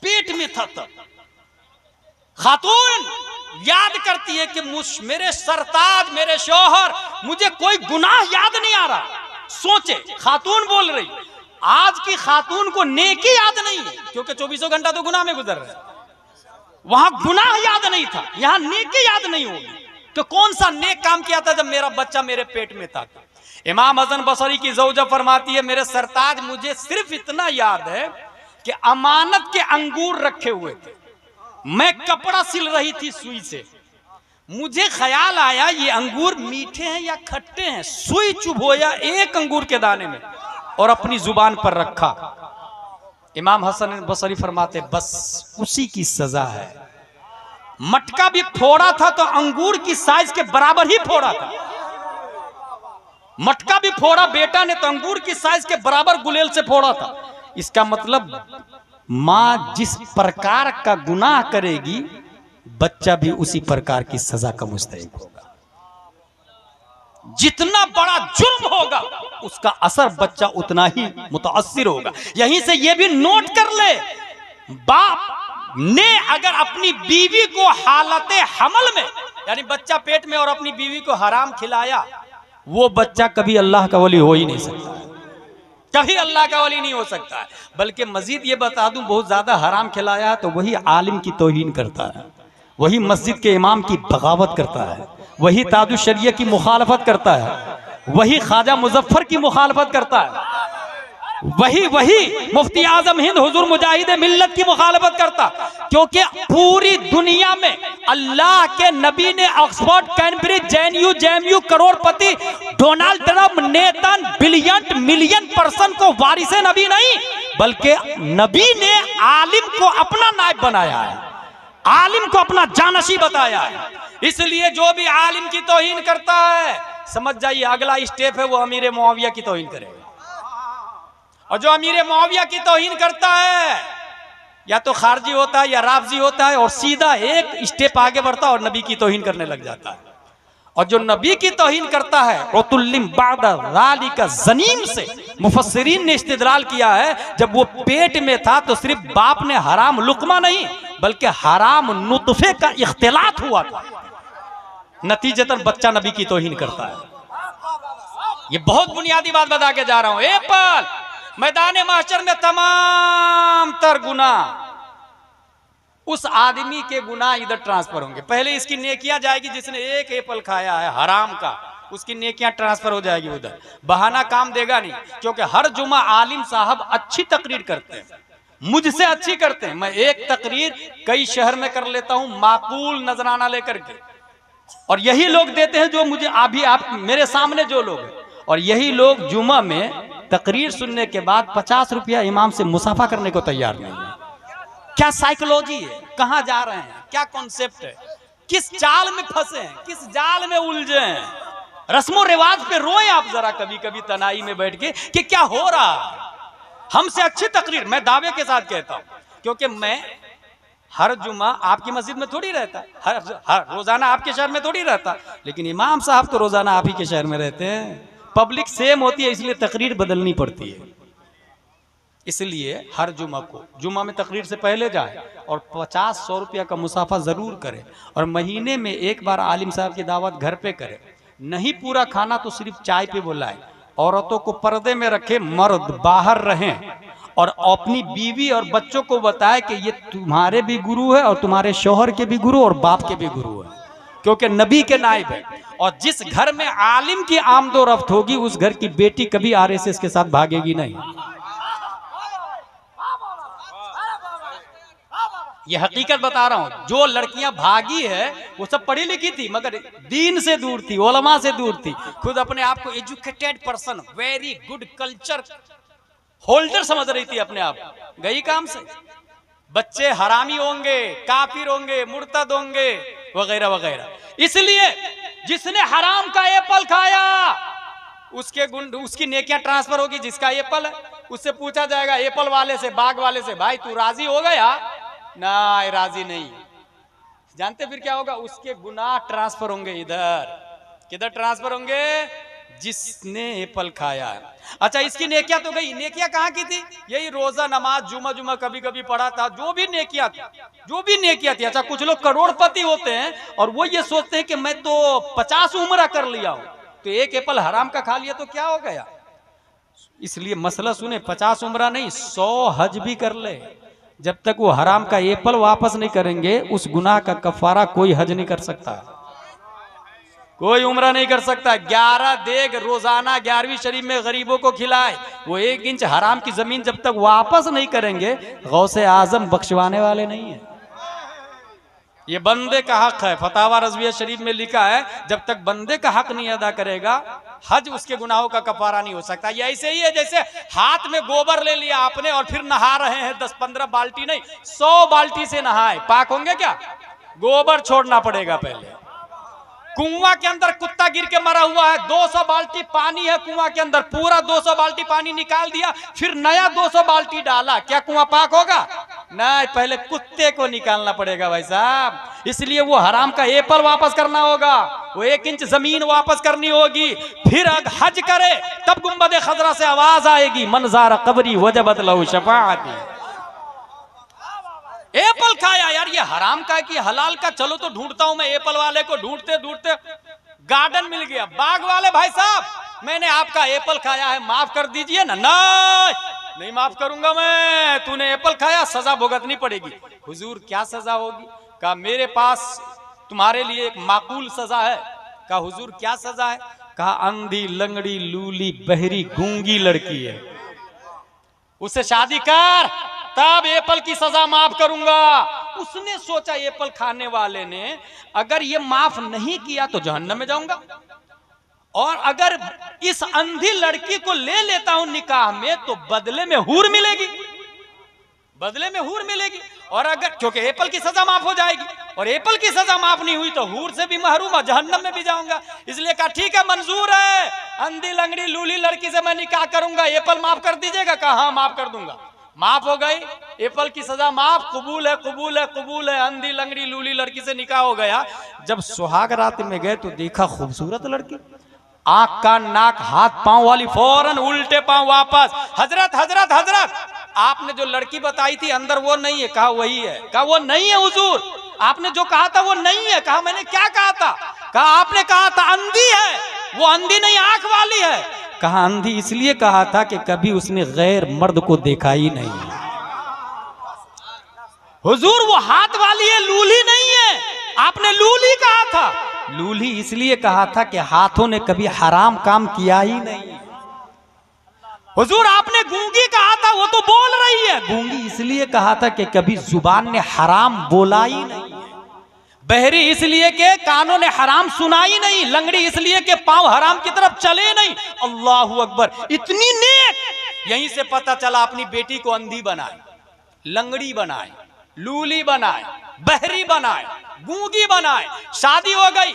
Speaker 3: पेट में था तब। खातून याद करती है कि मेरे सरताज, मेरे शौहर, मुझे कोई गुनाह याद नहीं आ रहा। सोचे, खातून बोल रही, आज की खातून को नेकी याद नहीं है क्योंकि 24 घंटा तो गुनाह में गुजर रहा है। वहां गुनाह याद नहीं था, यहां नेकी याद नहीं होगी कि कौन सा नेक काम किया था जब मेरा बच्चा मेरे पेट में था। इमाम हसन बसरी की ज़ौजा फरमाती है, मेरे सरताज मुझे सिर्फ इतना याद है कि अमानत के अंगूर रखे हुए थे, मैं कपड़ा सिल रही थी सुई से, मुझे ख्याल आया ये अंगूर मीठे हैं या खट्टे हैं, सुई चुभोया 1 अंगूर के दाने में और अपनी जुबान पर रखा। इमाम हसन बसरी फरमाते, बस उसी की सजा है। मटका भी फोड़ा था तो अंगूर की साइज के बराबर ही फोड़ा था। मटका भी फोड़ा बेटा ने तो अंगूर की साइज के बराबर गुलेल से फोड़ा था। इसका मतलब मां जिस प्रकार का गुनाह करेगी बच्चा भी उसी प्रकार की सजा का मुस्तहिक होगा। जितना बड़ा जुर्म होगा उसका असर बच्चा उतना ही मुतासिर होगा। यहीं से यह भी नोट कर ले, बाप ने अगर अपनी बीवी को हालते हमल में, यानी बच्चा पेट में, और अपनी बीवी को हराम खिलाया, वो बच्चा कभी अल्लाह का वली हो ही नहीं सकता है, कभी अल्लाह का वली नहीं हो सकता है। बल्कि मजीद ये बता दूं, बहुत ज्यादा हराम खिलाया है तो वही आलिम की तौहीन करता है, वही मस्जिद के इमाम की बगावत करता है, वही ताजुश शरिया की मुखालफत करता है, वही ख्वाजा मुजफ्फर की मुखालफत करता है, वही मुफ्ती आजम हिंद हुजूर मुजाहिद मिल्लत की मुखालफत करता। क्योंकि पूरी दुनिया में अल्लाह के नबी ने ऑक्सफोर्ड, कैम्ब्रिज, जेएनयू, करोड़पति, Donald Trump, नेतन, billion million person को वारिसे नबी नहीं, बल्कि नबी ने आलिम को अपना नायब बनाया है, आलिम को अपना जानशी बताया है। इसलिए जो भी आलिम की तौहीन करता है समझ जाइए अगला स्टेप है वो अमीर मुआविया की तौहीन करेगा। और जो अमीर मुआविया की तौहीन करता है या तो खारजी होता है या राफजी होता है और सीधा एक स्टेप आगे बढ़ता है और नबी की तौहीन करने लग जाता है। और जो नबी की तौहीन करता है उतुल्लिम बादा ज़ालिका ज़नीम से मुफस्सिरीन ने इस्तिदलाल किया है, जब वो पेट में था तो सिर्फ बाप ने हराम लुकमा नहीं बल्कि हराम नुतफे का इख्तिलात हुआ था, नतीजतन बच्चा नबी की तौहीन करता है। ये बहुत बुनियादी बात बता के जा रहा हूं। एप्पल मैदान महशर में तमाम तर गुना उस आदमी के गुनाह इधर ट्रांसफर होंगे। पहले इसकी नेकियां जाएगी, जिसने एक एप्पल खाया है हराम का, उसकी नेकियां ट्रांसफर हो जाएगी उधर। बहाना काम देगा नहीं, क्योंकि हर जुमा आलिम साहब अच्छी तकरीर करते हैं, मुझसे अच्छी करते हैं। मैं एक तकरीर कई शहर में कर लेता हूं माकूल नजराना लेकर के, और यही लोग देते हैं जो मुझे अभी आप मेरे सामने जो लोग हैं, और यही लोग जुमा में तकरीर सुनने के बाद 50 रुपया इमाम से मुसाफा करने को तैयार नहीं है। क्या साइकोलॉजी है, कहां जा रहे हैं, क्या कॉन्सेप्ट है, किस चाल में फंसे हैं, किस जाल में उलझे हैं। रस्मो रिवाज पे रोए आप जरा कभी कभी तनाई में बैठ के कि क्या हो रहा है। हमसे अच्छी तकरीर मैं दावे के साथ कहता हूं, क्योंकि मैं हर जुमा आपकी मस्जिद में थोड़ी रहता, हर रोजाना आपके शहर में थोड़ी रहता, लेकिन इमाम साहब तो रोजाना आप ही के शहर में रहते हैं। पब्लिक सेम होती है, इसलिए तकरीर बदलनी पड़ती है। इसलिए हर जुमा में तकरीर से पहले जाए और 50-100 रुपया का मुसाफा जरूर करे, और महीने में एक बार आलिम साहब की दावत घर पे करे। नहीं पूरा खाना तो सिर्फ चाय पे बुलाए। औरतों को पर्दे में रखे, मर्द बाहर रहें, और अपनी बीवी और बच्चों को बताए कि ये तुम्हारे भी गुरु है और तुम्हारे शौहर के भी गुरु और बाप के भी गुरु है, क्योंकि नबी के नाइब है। और जिस घर में आलिम की आमदोरफ्त होगी उस घर की बेटी कभी आरएसएस के साथ भागेगी नहीं। ये हकीकत बता रहा हूं। जो लड़कियां भागी है वो सब पढ़ी लिखी थी, मगर दीन से दूर थी, उलमा से दूर थी। खुद अपने आप को educated person, very good culture holder समझ रही थी अपने आप, गई काम से। बच्चे हरामी होंगे, काफिर होंगे, मुर्तद होंगे, वगैरह वगैरह। इसलिए जिसने हराम का एप्पल खाया उसकी नेकियां ट्रांसफर होगी। जिसका एप्पल है उससे पूछा जाएगा एप्पल वाले से, बाग वाले से, भाई तू राजी हो गया? ना, राजी नहीं। जानते फिर क्या होगा? उसके गुनाह ट्रांसफर होंगे इधर। किधर ट्रांसफर होंगे? जिसने एप्पल खाया है। अच्छा, इसकी नेकियां तो गई। नेकियां कहाँ की थी? यही रोजा, नमाज, जुमा कभी कभी पढ़ा था, जो भी नेकियां थी। अच्छा, कुछ लोग करोड़पति होते हैं और वो ये सोचते हैं कि मैं तो 50 उम्रा कर लिया हूं, तो एक एप्पल हराम का खा लिया तो क्या हो गया। इसलिए मसला सुने, 50 उम्रा नहीं, 100 हज भी कर ले, जब तक वो हराम का एप्पल वापस नहीं करेंगे उस गुनाह का कफारा कोई हज नहीं कर सकता, कोई उम्रा नहीं कर सकता। 11 देग रोजाना 11वीं शरीफ में गरीबों को खिलाए, वो 1 इंच हराम की जमीन जब तक वापस नहीं करेंगे गौसे आजम बख्शवाने वाले नहीं है। ये बंदे का हक है। फतावा रज़विया शरीफ में लिखा है, जब तक बंदे का हक नहीं अदा करेगा हज उसके गुनाहों का कफारा नहीं हो सकता। ये ऐसे ही है जैसे हाथ में गोबर ले लिया आपने और फिर नहा रहे हैं, 10-15 बाल्टी नहीं 100 बाल्टी से नहाए, पाक होंगे क्या? गोबर छोड़ना पड़ेगा पहले। कुआं के अंदर कुत्ता गिर के मरा हुआ है, 200 बाल्टी पानी है कुआं के अंदर, पूरा 200 बाल्टी पानी निकाल दिया, फिर नया 200 बाल्टी डाला, क्या कुआं पाक होगा? नहीं, पहले कुत्ते को निकालना पड़ेगा भाई साहब। इसलिए वो हराम का एप्पल वापस करना होगा, वो 1 इंच जमीन वापस करनी होगी, फिर हज करे तब गुंबद खजरा से आवाज आएगी, मनज़ारा कब्री वजबत लहू शफाअती। एप्पल खाया यार, ये हराम का कि हलाल का? चलो तो ढूंढता हूं मैं एप्पल वाले को। ढूंढते ढूंढते गार्डन मिल गया। बाग वाले, भाई साहब मैंने आपका एप्पल खाया है, माफ कर दीजिए ना। नहीं माफ करूंगा मैं, तूने एप्पल खाया, सजा भुगतनी पड़ेगी। हुजूर क्या सजा होगी? कहा मेरे पास तुम्हारे लिए एक माकूल सजा है। कहा हुजूर क्या सजा है? कहा अंधी, लंगड़ी, लूली, बहरी, गूंगी लड़की है, उससे शादी कर, तब एप्पल की सजा माफ करूंगा। उसने सोचा एप्पल खाने वाले ने, अगर ये माफ नहीं किया तो जहन्नम में जाऊंगा, और अगर इस अंधी लड़की को ले लेता हूं निकाह में तो बदले में हूर मिलेगी, बदले में हूर मिलेगी। और अगर, क्योंकि एप्पल की सजा माफ हो जाएगी, और एप्पल की सजा माफ नहीं हुई तो हूर से भी महरूम, जहन्नम में भी जाऊंगा। इसलिए कहा ठीक है, मंजूर है, अंधी, लंगड़ी, लूली लड़की से मैं निकाह करूंगा, एप्पल माफ कर दीजिएगा? कहा हाँ माफ कर दूंगा। माफ हो गई, एप्पल की सजा माफ, कबूल है, कबूल है, कबूल है। अंधी, लंगड़ी, लूली लड़की से निकाह हो गया। जब सुहाग रात में गए तो देखा खूबसूरत लड़की, आंख कान नाक हाथ पांव वाली, फौरन उल्टे पांव वापस। हजरत हजरत हजरत आपने जो लड़की बताई थी अंदर वो नहीं है, कहा वही है। कहा वो नहीं है हुजूर, आपने जो कहा था वो नहीं है। कहा मैंने क्या कहा था? कहा आपने कहा था अंधी है, वो अंधी नहीं आंख वाली है। कहा अंधी इसलिए कहा था कि कभी उसने गैर मर्द को देखा ही नहीं। हुजूर वो हाथ वाली है, लूली नहीं है। आपने लूली कहा था, लूली इसलिए कहा था कि हाथों ने कभी हराम काम किया ही नहीं। हुजूर आपने गूंगी कहा था, वो तो बोल रही है। गूंगी इसलिए कहा था कि कभी जुबान ने हराम बोला ही नहीं। बहरी इसलिए के कानों ने हराम सुना ही नहीं। लंगड़ी इसलिए के पांव हराम की तरफ चले नहीं। अल्लाहू अकबर, इतनी नेक। यहीं से पता चला अपनी बेटी को अंधी बनाए, लंगड़ी बनाए, लूली बनाए, बहरी बनाए, गूंगी बनाए। शादी हो गई,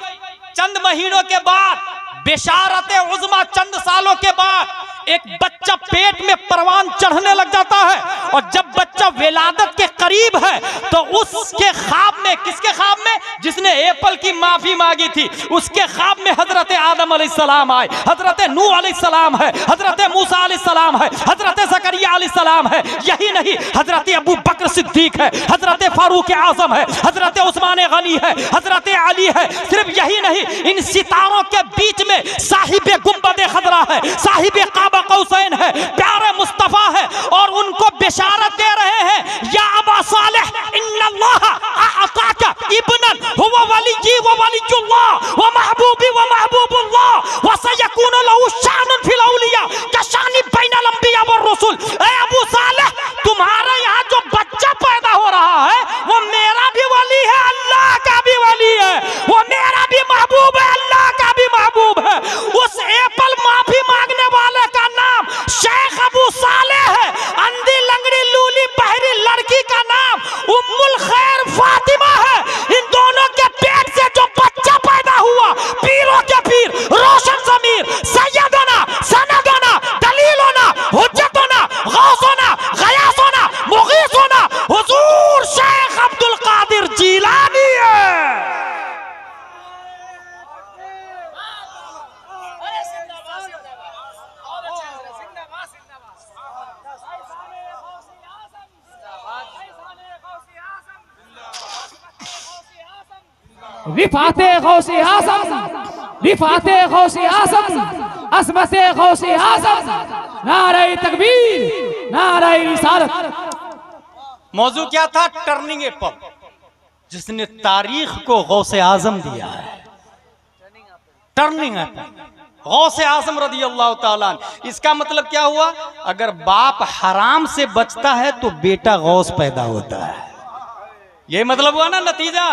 Speaker 3: चंद महीनों के बाद बेशारत उज़्मा, चंद सालों के बाद एक बच्चा पेट में परवान चढ़ने लग जाता है। और जब बच्चा विलादत के करीब है तो उसके ख्वाब में, किसके ख्वाब में? जिसने एप्पल की माफी मांगी थी उसके ख्वाब में हजरत आदम अलैहिस्सलाम आए, हजरत नूह अलैहिस्सलाम है, हजरत मूसा अलैहिस्सलाम है, हजरत ज़करिया अलैहिस्सलाम है। यही नहीं, हजरत अबू बकर सिद्दीक है, हजरत फारूक आजम है, हजरत उस्मान गनी है, हजरत अली है। सिर्फ यही नहीं, इन सितारों के बीच में साहिब गुंबद खदरा है, साहिब काबा कौसैन है, प्यारे मुस्तफा है। और उनको बिशारत दे रहे हैं, या अबा सालेह इन्नल्लाह अअताका इब्नन हुवा वलिय्यी व वलिय्युल्लाह व महबूबी व महबूबुल्लाह व सयकूनु लहू शानुन फिल औलिया कशानी बैनल अंबिया व रसूल। ए अबू सालेह, तुम्हारे यहाँ जो बच्चा पैदा हो रहा है वो मेरा भी वली है, अल्लाह का भी वली है, वो मेरा भी महबूब है, अल्लाह का भी महबूब है। उस एप्पल माफी मांगने वाले का नाम शेख अबू सालेह है। अंधी लंगड़ी लूली बहरी लड़की का नाम उम्मुल खैर फातिमा है। इन दोनों के पेट से जो बच्चा पैदा हुआ, पीरों के पीर, रोशन ज़मीर, सैयदना, सनदना, दलीलना, हुज्जतना, गौसना, गयासना, मुगीसना हुजूर शेख अब्दुल कादिर जीलानी है।
Speaker 2: रिफाते गौसे आज़म, रिफाते गौसे आज़म, असमते गौसे आज़म, नारे तकबीर, नारे रिसालत।
Speaker 3: मौजू क्या था? टर्निंग ए पब, जिसने तारीख को गौसे आजम दिया है। टर्निंग ए पब, गौसे आजम रदी अल्लाह ताला। इसका मतलब क्या हुआ? अगर बाप हराम से बचता है तो बेटा गौस पैदा होता है। ये मतलब हुआ ना नतीजा।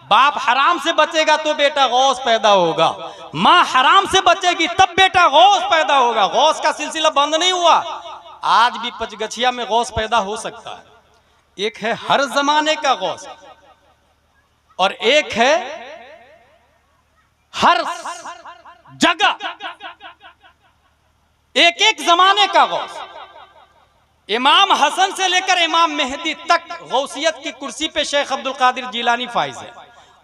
Speaker 3: बाप हराम से बचेगा तो बेटा गौस पैदा होगा, माँ हराम से बचेगी तब बेटा गौस पैदा होगा। गौस का सिलसिला बंद नहीं हुआ। आज भी पचगछिया में गौस पैदा हो सकता है। एक है हर जमाने का गौस और एक है हर जगह, एक एक जमाने का गौस। इमाम हसन से लेकर इमाम मेहदी तक गौसियत की कुर्सी पे शेख अब्दुल कादिर जीलानी फाइज है।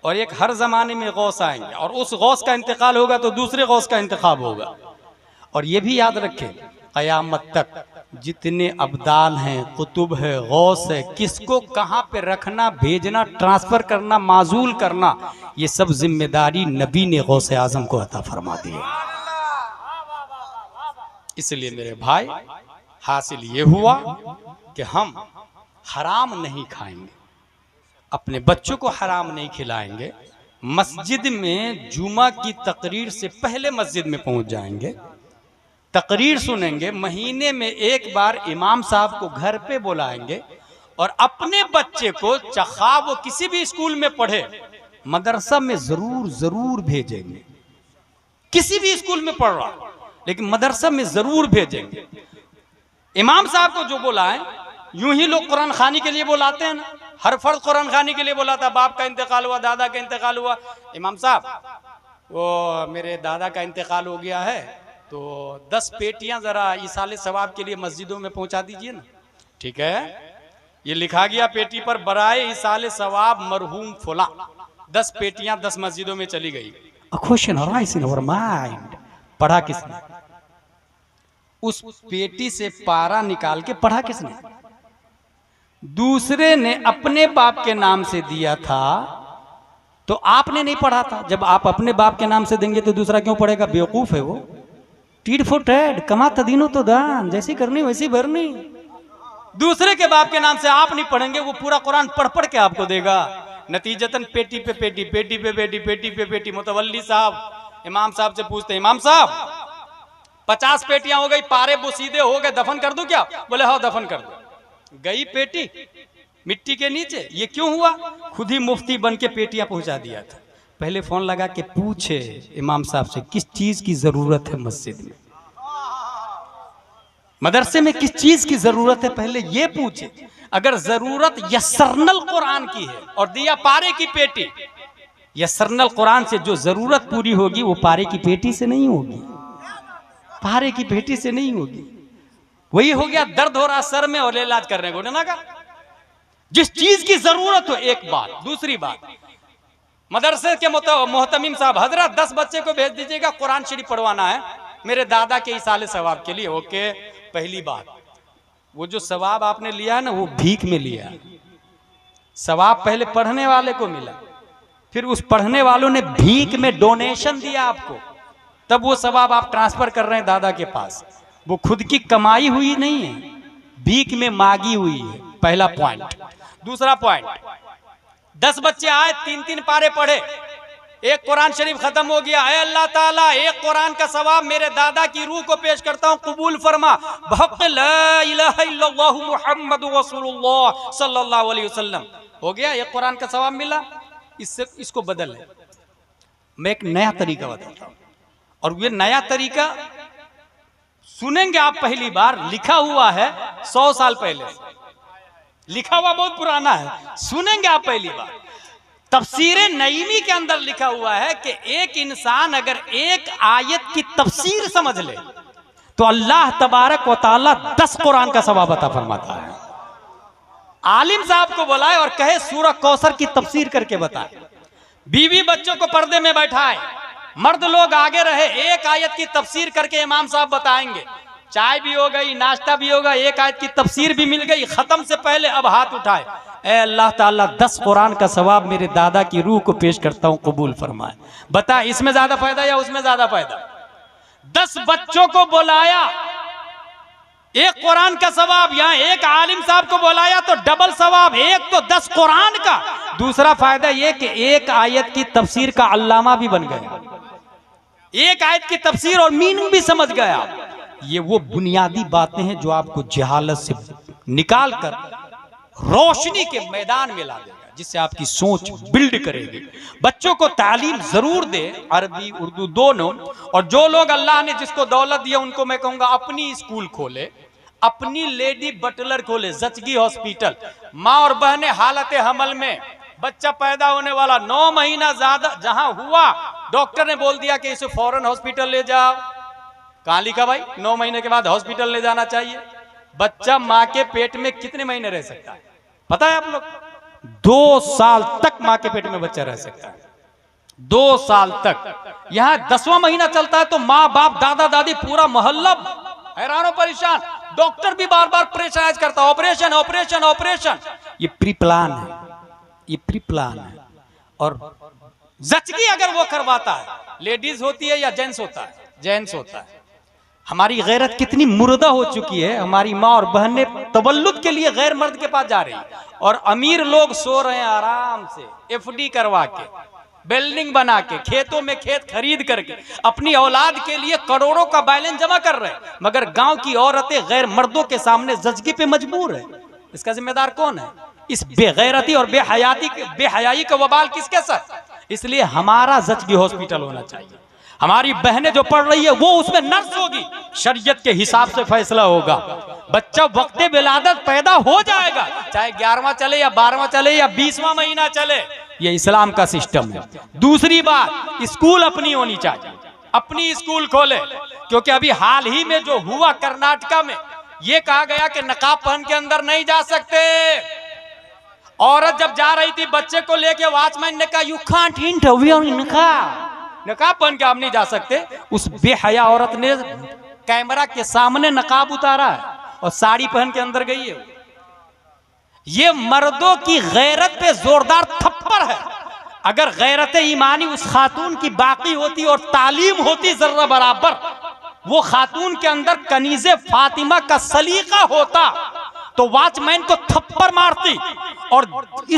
Speaker 3: और एक हर जमाने में गौस आएंगे और उस गौस का इंतकाल होगा तो दूसरे गौस का इंतखाब होगा। और ये भी याद रखें, क़यामत तक जितने अब्दाल हैं, कुतुब है, गौस है, किसको कहाँ पे रखना, भेजना, ट्रांसफर करना, माजूल करना, ये सब जिम्मेदारी नबी ने गौसे आजम को अता फरमा दी है। इसलिए मेरे भाई, हासिल ये हुआ कि हम हराम नहीं खाएंगे, अपने बच्चों को हराम नहीं खिलाएंगे। मस्जिद में जुमा की तकरीर से पहले मस्जिद में पहुंच जाएंगे, तकरीर सुनेंगे। महीने में एक बार इमाम साहब को घर पे बुलाएंगे और अपने बच्चे को, चखा वो किसी भी स्कूल में पढ़े, मदरसा में जरूर जरूर भेजेंगे। किसी भी स्कूल में पढ़ रहा लेकिन मदरसा में जरूर भेजेंगे। इमाम साहब को जो बुलाएं, यूं ही लोग कुरान खानी के लिए बुलाते हैं ना, हर फर्द कुरान खानी के लिए बुलाता। बाप का इंतकाल हुआ, दादा का इंतकाल हुआ, इमाम साहब वो मेरे दादा का इंतकाल हो गया है तो 10 पेटियां जरा इसाले सवाब के लिए मस्जिदों में पहुंचा दीजिए ना। ठीक है, ये लिखा गया पेटी पर, बराए इसाले सवाब मरहूम फुला। 10 पेटियां 10 मस्जिदों में चली गई। A question arises in our mind, पढ़ा किसने? उस पेटी से पारा निकाल के पढ़ा किसने? दूसरे ने अपने बाप के नाम से दिया था, तो आपने नहीं पढ़ा था। जब आप अपने बाप के नाम से देंगे तो दूसरा क्यों पढ़ेगा? बेवकूफ है वो। टीड फॉर टैड, कमा तदीनो तो दान, जैसी करनी वैसी भरनी। दूसरे के बाप के नाम से आप नहीं पढ़ेंगे, वो पूरा कुरान पढ़ पढ़ के आपको देगा। नतीजतन पेटी पे पेटी, पेटी पे पेटी, पेटी पे पेटी। मुतवल्ली साहब इमाम साहब से पूछते, इमाम साहब 50 पेटियां हो गई, पारे बोसीदे हो गए, दफन कर दूं क्या? बोले हाँ दफन कर दो। गई पेटी मिट्टी के नीचे। ये क्यों हुआ? खुद ही मुफ्ती बन के पेटियां पहुंचा दिया था। पहले फोन लगा के पूछे इमाम साहब से किस चीज की जरूरत है मस्जिद में, मदरसे में किस चीज की जरूरत है, पहले ये पूछे। अगर जरूरत यस्सरनल कुरान की है और दिया पारे की पेटी, यस्सरनल कुरान से जो जरूरत पूरी होगी वो पारे की पेटी से नहीं होगी, पारे की पेटी से नहीं होगी। वही हो गया, दर्द हो रहा सर में और इलाज कर रहे हैं ना का। जिस चीज की जरूरत हो, एक बात। दूसरी बात, मदरसे के मोहतमीम साहब, हजरत 10 बच्चे को भेज दीजिएगा, कुरान शरीफ पढ़वाना है मेरे दादा के इसाले सवाब के लिए। ओके, पहली बात, वो जो सवाब आपने लिया है ना, वो भीख में लिया। सवाब पहले पढ़ने वाले को मिला, फिर उस पढ़ने वालों ने भीख में डोनेशन दिया आपको, तब वो सवाब आप ट्रांसफर कर रहे हैं दादा के पास। वो खुद की कमाई हुई नहीं है, भीख में मांगी हुई है। पहला पॉइंट। दूसरा पॉइंट, 10 बच्चे आए, 3-3 पारे पढ़े, एक कुरान शरीफ खत्म हो गया। ऐ अल्लाह ताला, एक कुरान का सवाब मेरे दादा की रूह को पेश करता हूं, कबूल फरमा। बहक़ ला इलाहा इल्लल्लाह मुहम्मदुर रसूलुल्लाह सल्लल्लाहु अलैहि वसल्लम। हो गया, एक कुरान का सवाब मिला। इससे इसको बदल है। मैं एक नया तरीका बताता हूं, और ये नया तरीका सुनेंगे आप पहली बार। लिखा हुआ है 100 साल पहले, लिखा हुआ बहुत पुराना है, सुनेंगे आप पहली बार। तफसीरे नईमी के अंदर लिखा हुआ है कि एक इंसान अगर एक आयत की तफसीर समझ ले तो अल्लाह तबारक व तआला 10 कुरान का सवाब अता फरमाता है। आलिम साहब को बुलाए और कहे सूरह कौसर की तफसीर करके बताए। बीवी बच्चों को पर्दे में बैठाए, मर्द लोग आगे रहे, एक आयत की तफसीर करके इमाम साहब बताएंगे। चाय भी हो गई, नाश्ता भी होगा, एक आयत की तफसीर भी मिल गई। खत्म से पहले अब हाथ उठाए, ऐ अल्लाह ताला 10 कुरान का सवाब मेरे दादा की रूह को पेश करता हूं, कबूल फरमाए। बता, इसमें ज्यादा फायदा या उसमें ज्यादा फायदा? 10 बच्चों को बुलाया, एक कुरान का सवाब। यहां एक आलिम साहब को बुलाया तो डबल सवाब, एक तो 10 कुरान का। दूसरा फायदा यह कि एक आयत की तफसीर का अल्लामा भी बन गया, एक आयत की तफसीर और मीनिंग भी समझ गया। ये वो बुनियादी बातें हैं जो आपको जहालत से निकाल कर रोशनी के मैदान में ला देगा, जिससे आपकी सोच बिल्ड करेगी। बच्चों को तालीम जरूर दे, अरबी उर्दू दोनों। और जो लोग अल्लाह ने जिसको दौलत दिया, उनको मैं कहूंगा अपनी स्कूल खोले, अपनी लेडी बटलर खोले, जचगी हॉस्पिटल। माँ और बहनें हालत हमल में, बच्चा पैदा होने वाला 9 महीना ज्यादा जहां हुआ, डॉक्टर ने बोल दिया कि इसे फौरन हॉस्पिटल ले जाओ। कहां लिखा भाई 9 महीने के बाद हॉस्पिटल ले जाना चाहिए? बच्चा माँ के पेट में कितने महीने रह सकता है पता है आप लोग? 2 साल तक माँ के पेट में बच्चा रह सकता है, 2 साल तक। यहाँ 10वां महीना चलता है तो माँ बाप दादा दादी पूरा मोहल्ला हैरान परेशान। डॉक्टर भी बार बार प्रेशराइज करता, ऑपरेशन ऑपरेशन ऑपरेशन। ये प्री प्लान है, ये प्री प्लान है। और जचगी अगर वो करवाता है, लेडीज होती है या जेंट्स होता है? जेंट्स होता है। हमारी गैरत कितनी मुर्दा हो चुकी है। हमारी माँ और बहनें तवल्लुद के लिए गैर मर्द के पास जा रही है, और अमीर लोग सो रहे हैं आराम से, एफडी करवा के, बिल्डिंग बना के, खेतों में खेत खरीद करके अपनी औलाद के लिए करोड़ों का बैलेंस जमा कर रहे हैं। मगर गांव की औरतें गैर मर्दों के सामने जचगी पे मजबूर है। इसका जिम्मेदार कौन है? इस बेगैरती और बेहयाई का वबाल किसके साथ? इसलिए हमारा जचगी हॉस्पिटल होना चाहिए। हमारी बहनें जो पढ़ रही है वो उसमें नर्स होगी, शरीयत के हिसाब से फैसला होगा। बच्चा वक्ते विलादत पैदा हो जाएगा, चाहे 11वां चले या 12वां चले या 20वां महीना चले। ये इस्लाम का सिस्टम है। दूसरी बात, स्कूल अपनी होनी चाहिए, अपनी स्कूल खोले। क्योंकि अभी हाल ही में जो हुआ कर्नाटका में, ये कहा गया कि नकाब पहन के अंदर नहीं जा सकते। औरत जब जा रही थी बच्चे को लेके, वॉचमैन ने कहा यू कांट इंटरव्यू इन नकाब, नकाब पहन के आप नहीं जा सकते। उस बेहया औरत ने कैमरा के सामने नकाब उतारा है और साड़ी पहन के अंदर गई है। ये मर्दों की गैरत पे जोरदार थप्पड़ है। अगर गैरत ईमानी उस खातून की बाकी होती और तालीम होती जर्रा बराबर, वो खातून के अंदर कनीज़े फातिमा का सलीका होता तो वॉचमैन को थप्पड़ मारती और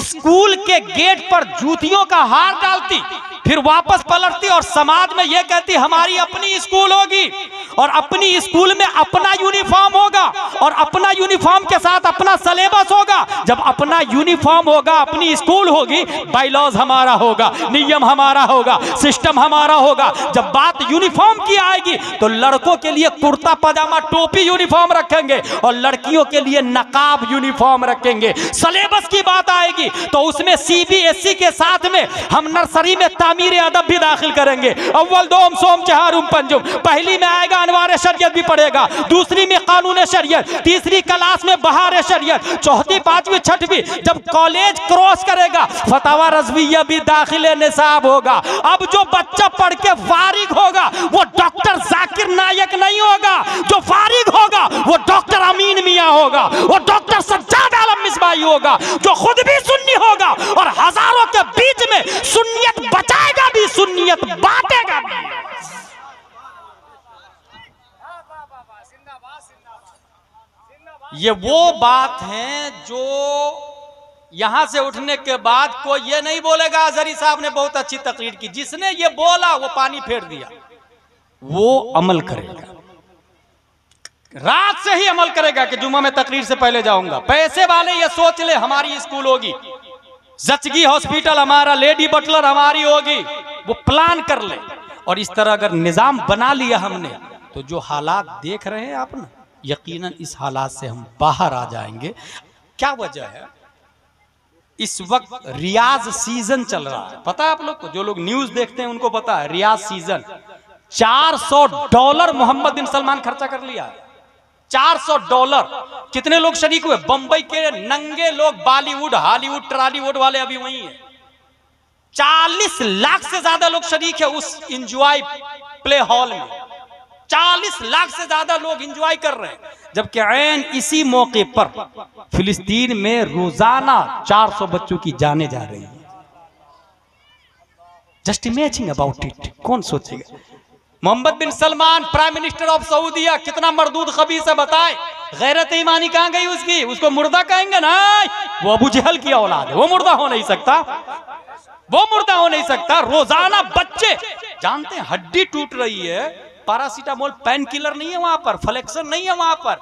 Speaker 3: स्कूल के गेट पर जूतियों का हार डालती, फिर वापस पलटती और समाज में यह कहती हमारी अपनी स्कूल होगी और अपनी स्कूल में अपना यूनिफॉर्म होगा और अपना यूनिफॉर्म के साथ अपना सिलेबस होगा। जब अपना यूनिफॉर्म होगा, अपनी स्कूल होगी, बायलॉज हमारा होगा, नियम हमारा होगा, सिस्टम हमारा होगा। जब बात यूनिफॉर्म की आएगी तो लड़कों के लिए कुर्ता पजामा टोपी यूनिफॉर्म रखेंगे और लड़कियों के लिए नकाब यूनिफॉर्म रखेंगे। सिलेबस की बात आएगी तो उसमें सीबीएसई के साथ में हम नर्सरी में तामीर अदब भी दाखिल करेंगे। अव्वल दोम सोम चहारुम पंजुम, पहली में आएगा अनवार शरीयत भी पढ़ेगा, दूसरी में कानून शरीयत, तीसरी क्लास में बहार शरीयत, चौथी पांचवी छठवीं जब कॉलेज क्रॉस करेगा फतावा रज़विया भी दाखिले निसाब होगा। अब जो बच्चा पढ़ के फारिग होगा वो डॉक्टर जाकिर नायक नहीं होगा, जो फारिग होगा वो डॉक्टर अमीन मियां होगा, वो डॉक्टर सज्जाद आलम मिसबाही होगा, जो खुद भी सुन्नी होगा और हजारों के बीच में सुन्नियत बचाएगा भी, सुन्नियत बांटेगा भी। ये वो बात है जो यहां से उठने के बाद कोई ये नहीं बोलेगा अजहरी साहब ने बहुत अच्छी तकरीर की, जिसने ये बोला वो पानी फेर दिया। वो अमल करेगा, रात से ही अमल करेगा कि जुम्मा में तकरीर से पहले जाऊंगा। पैसे वाले ये सोच ले हमारी स्कूल होगी, जचगी हॉस्पिटल हमारा, लेडी बटलर हमारी होगी, वो प्लान कर ले। और इस तरह अगर निजाम बना लिया हमने तो जो हालात देख रहे हैं आप ना, यकीनन इस हालात से हम बाहर आ जाएंगे। क्या वजह है? इस वक्त रियाज सीजन चल रहा है, पता है आप लोग को? जो लोग न्यूज देखते हैं उनको पता है रियाज सीजन। $400 मोहम्मद बिन सलमान खर्चा कर लिया है। $400। कितने लोग शरीक हुए? बंबई के नंगे लोग, बॉलीवुड हॉलीवुड टॉलीवुड वाले अभी वही है। 40 लाख से ज्यादा लोग शरीक है उस एंजॉय प्ले हॉल में। 40 लाख से ज्यादा लोग एंजॉय कर रहे हैं, जबकि ऐन इसी मौके पर फिलिस्तीन में रोजाना 400 बच्चों की जानें जा रही हैं। Just imagine about it. कौन सोचेगा? मोहम्मद बिन सलमान प्राइम मिनिस्टर ऑफ सऊदीया कितना मरदूद खबीस है, बताए गैरत ईमानी कहां गई उसकी? उसको मुर्दा कहेंगे ना? वो अबू जहल की औलाद है, वो मुर्दा हो नहीं सकता, वो मुर्दा हो नहीं सकता। रोजाना बच्चे जानते हैं हड्डी टूट रही है, पैरासीटामोल पेन किलर नहीं है वहां पर, फ्लेक्सन नहीं है वहां पर।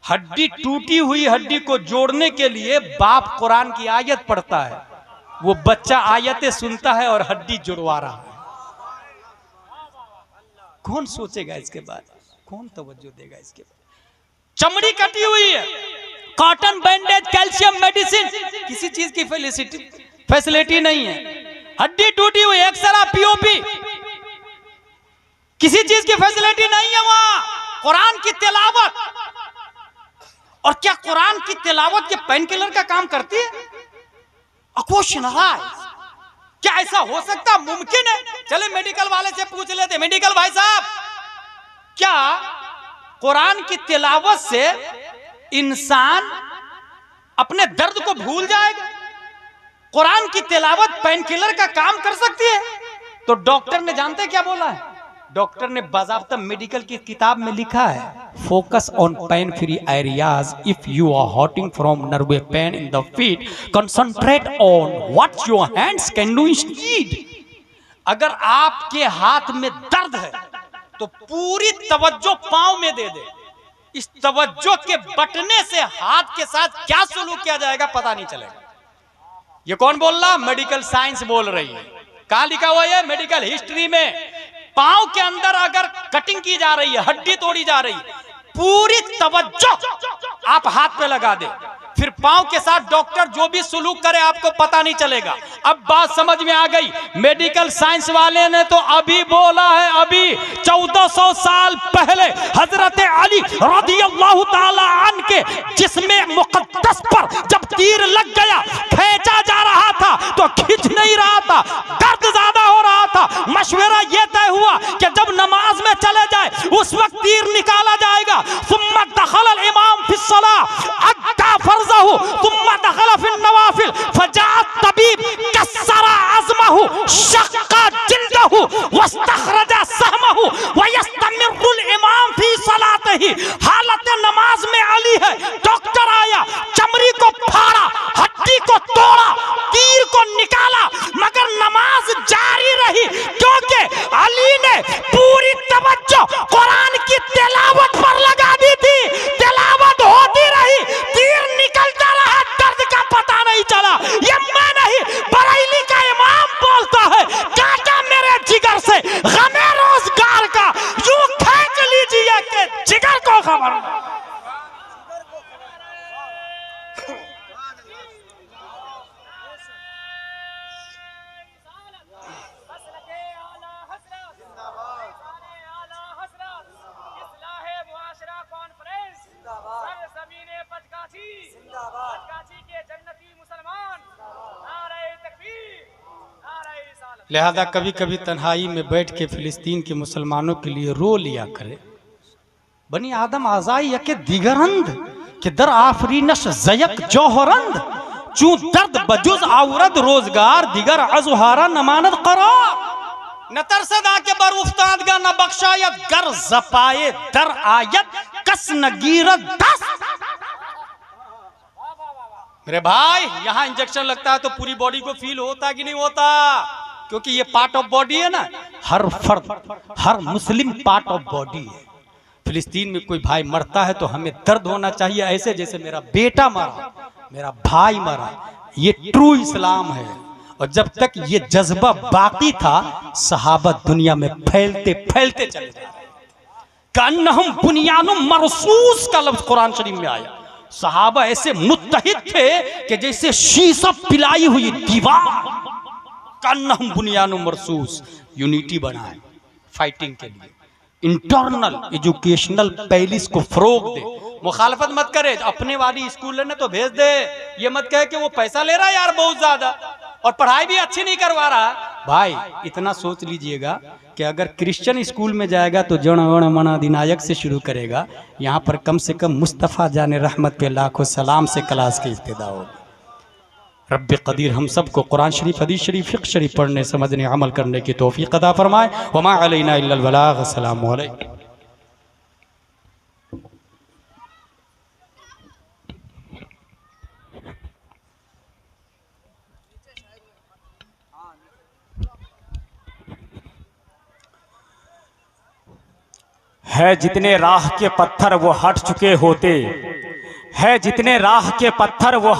Speaker 3: हड्डी टूटी हुई हड्डी को जोड़ने के लिए बाप कुरान की आयत पढ़ता है, वो बच्चा आयतें सुनता है और हड्डी जुड़वा रहा है। कौन सोचेगा इसके बाद? कौन तवज्जो देगा इसके बाद? चमड़ी कटी हुई है, कॉटन बैंडेज, कैल्शियम मेडिसिन, किसी चीज की फैसिलिटी नहीं है। हड्डी टूटी हुई, एक्सरा, पीओपी, किसी चीज की फैसिलिटी नहीं है वहां। कुरान की तिलावत, और क्या कुरान की तिलावत के पेन किलर का काम करती है? क्वेश्चन राइज, क्या ऐसा हो सकता? मुमकिन है? चले मेडिकल वाले से पूछ लेते। मेडिकल भाई साहब, क्या कुरान की तिलावत से इंसान अपने दर्द को भूल जाएगा? कुरान की तिलावत पेन किलर का काम कर सकती है? तो डॉक्टर ने जानते हैं क्या बोला है? डॉक्टर ने बाज़ाब्ता मेडिकल की किताब में लिखा है, focus on pain free areas. If you are hurting from nerve pain in the feet, concentrate on what your hands can do instead. अगर आपके हाथ में दर्द है तो पूरी तवज्जो पांव में दे दे। इस तवज्जो के बटने से हाथ के साथ क्या सलूक किया जाएगा पता नहीं चलेगा। ये कौन बोल रहा? मेडिकल साइंस बोल रही है। कहां लिखा हुआ है? मेडिकल हिस्ट्री में। पांव के अंदर अगर कटिंग की जा रही है, हड्डी तोड़ी जा रही है, पूरी तवज्जो आप हाथ पे लगा दे, फिर पांव के साथ डॉक्टर जो भी सुलूक करे आपको पता नहीं चलेगा। अब बात समझ में आ गई। मेडिकल साइंस वाले ने तो अभी बोला है, अभी 1400 साल पहले हजरत अली रज़ियल्लाहु ताला अन्हु के जिस्म मुक़द्दस पर जब तीर लग गया, खींचा जा रहा था तो खींच नहीं रहा था, दर्द ज्यादा हो रहा था। मशवरा यह तय हुआ कि जब नमाज में चले जाए उस वक्त तीर निकाला
Speaker 1: लिहाजा कभी कभी तन्हाई में बैठ के फिलिस्तीन के मुसलमानों के लिए रो लिया करे। बनी आदम आजाई यके दिगरंद के दर आफरीनश जयक जौहरंद चू दर्द बजुज आवरद रोजगार दिगर अजुहारा नमानत करा न तरसदा के बर उफ्ताद गा न बख्शायत गर जपाए दर आयत कस नगीरत दस। मेरे भाई यहाँ इंजेक्शन लगता है तो पूरी बॉडी को फील होता कि नहीं होता? क्योंकि ये पार्ट ऑफ बॉडी है ना, हर फर्द हर मुस्लिम पार्ट ऑफ बॉडी है। फिलिस्तीन में कोई भाई मरता है तो हमें दर्द होना चाहिए ऐसे जैसे मेरा बेटा मरा, मेरा भाई मरा। ये ट्रू इस्लाम है। और जब तक ये जज्बा बाकी था सहाबा दुनिया में फैलते फैलते चले जा रहे। कन्नहुम बुनियानुम मरसूस का लफ्ज कुरान शरीफ में आया। सहाबा ऐसे मुत्तहिद थे कि जैसे शीशा पिलाई हुई दीवार। कन्नहुम बुनियानुम मरसूस, यूनिटी बनाए फाइटिंग के लिए। इंटरनल एजुकेशनल पैलिस को फरोग दे, मुखालफत मत करे। अपने वाली स्कूल है ना तो भेज दे, ये मत कहे कि वो पैसा ले रहा है यार बहुत ज्यादा और पढ़ाई भी अच्छी नहीं करवा रहा। भाई इतना सोच लीजिएगा कि अगर क्रिश्चियन स्कूल में जाएगा तो जन गण मन अधिनायक से शुरू करेगा। यहाँ पर कम से कम मुस्तफ़ा जाने रहमत पे लाखों सलाम से क्लास की इब्तिदा होगी। रब्बे कदीर हम सबको कुरान शरीफ, हदीस शरीफ, फिक़्ह शरीफ पढ़ने, समझने, अमल करने की तौफीक अता फरमाए। वमा अलैना इल्लल बलाग। अस्सलामु अलैकुम।
Speaker 4: है जितने राह के पत्थर वो हट चुके होते, है जितने राह के पत्थर वो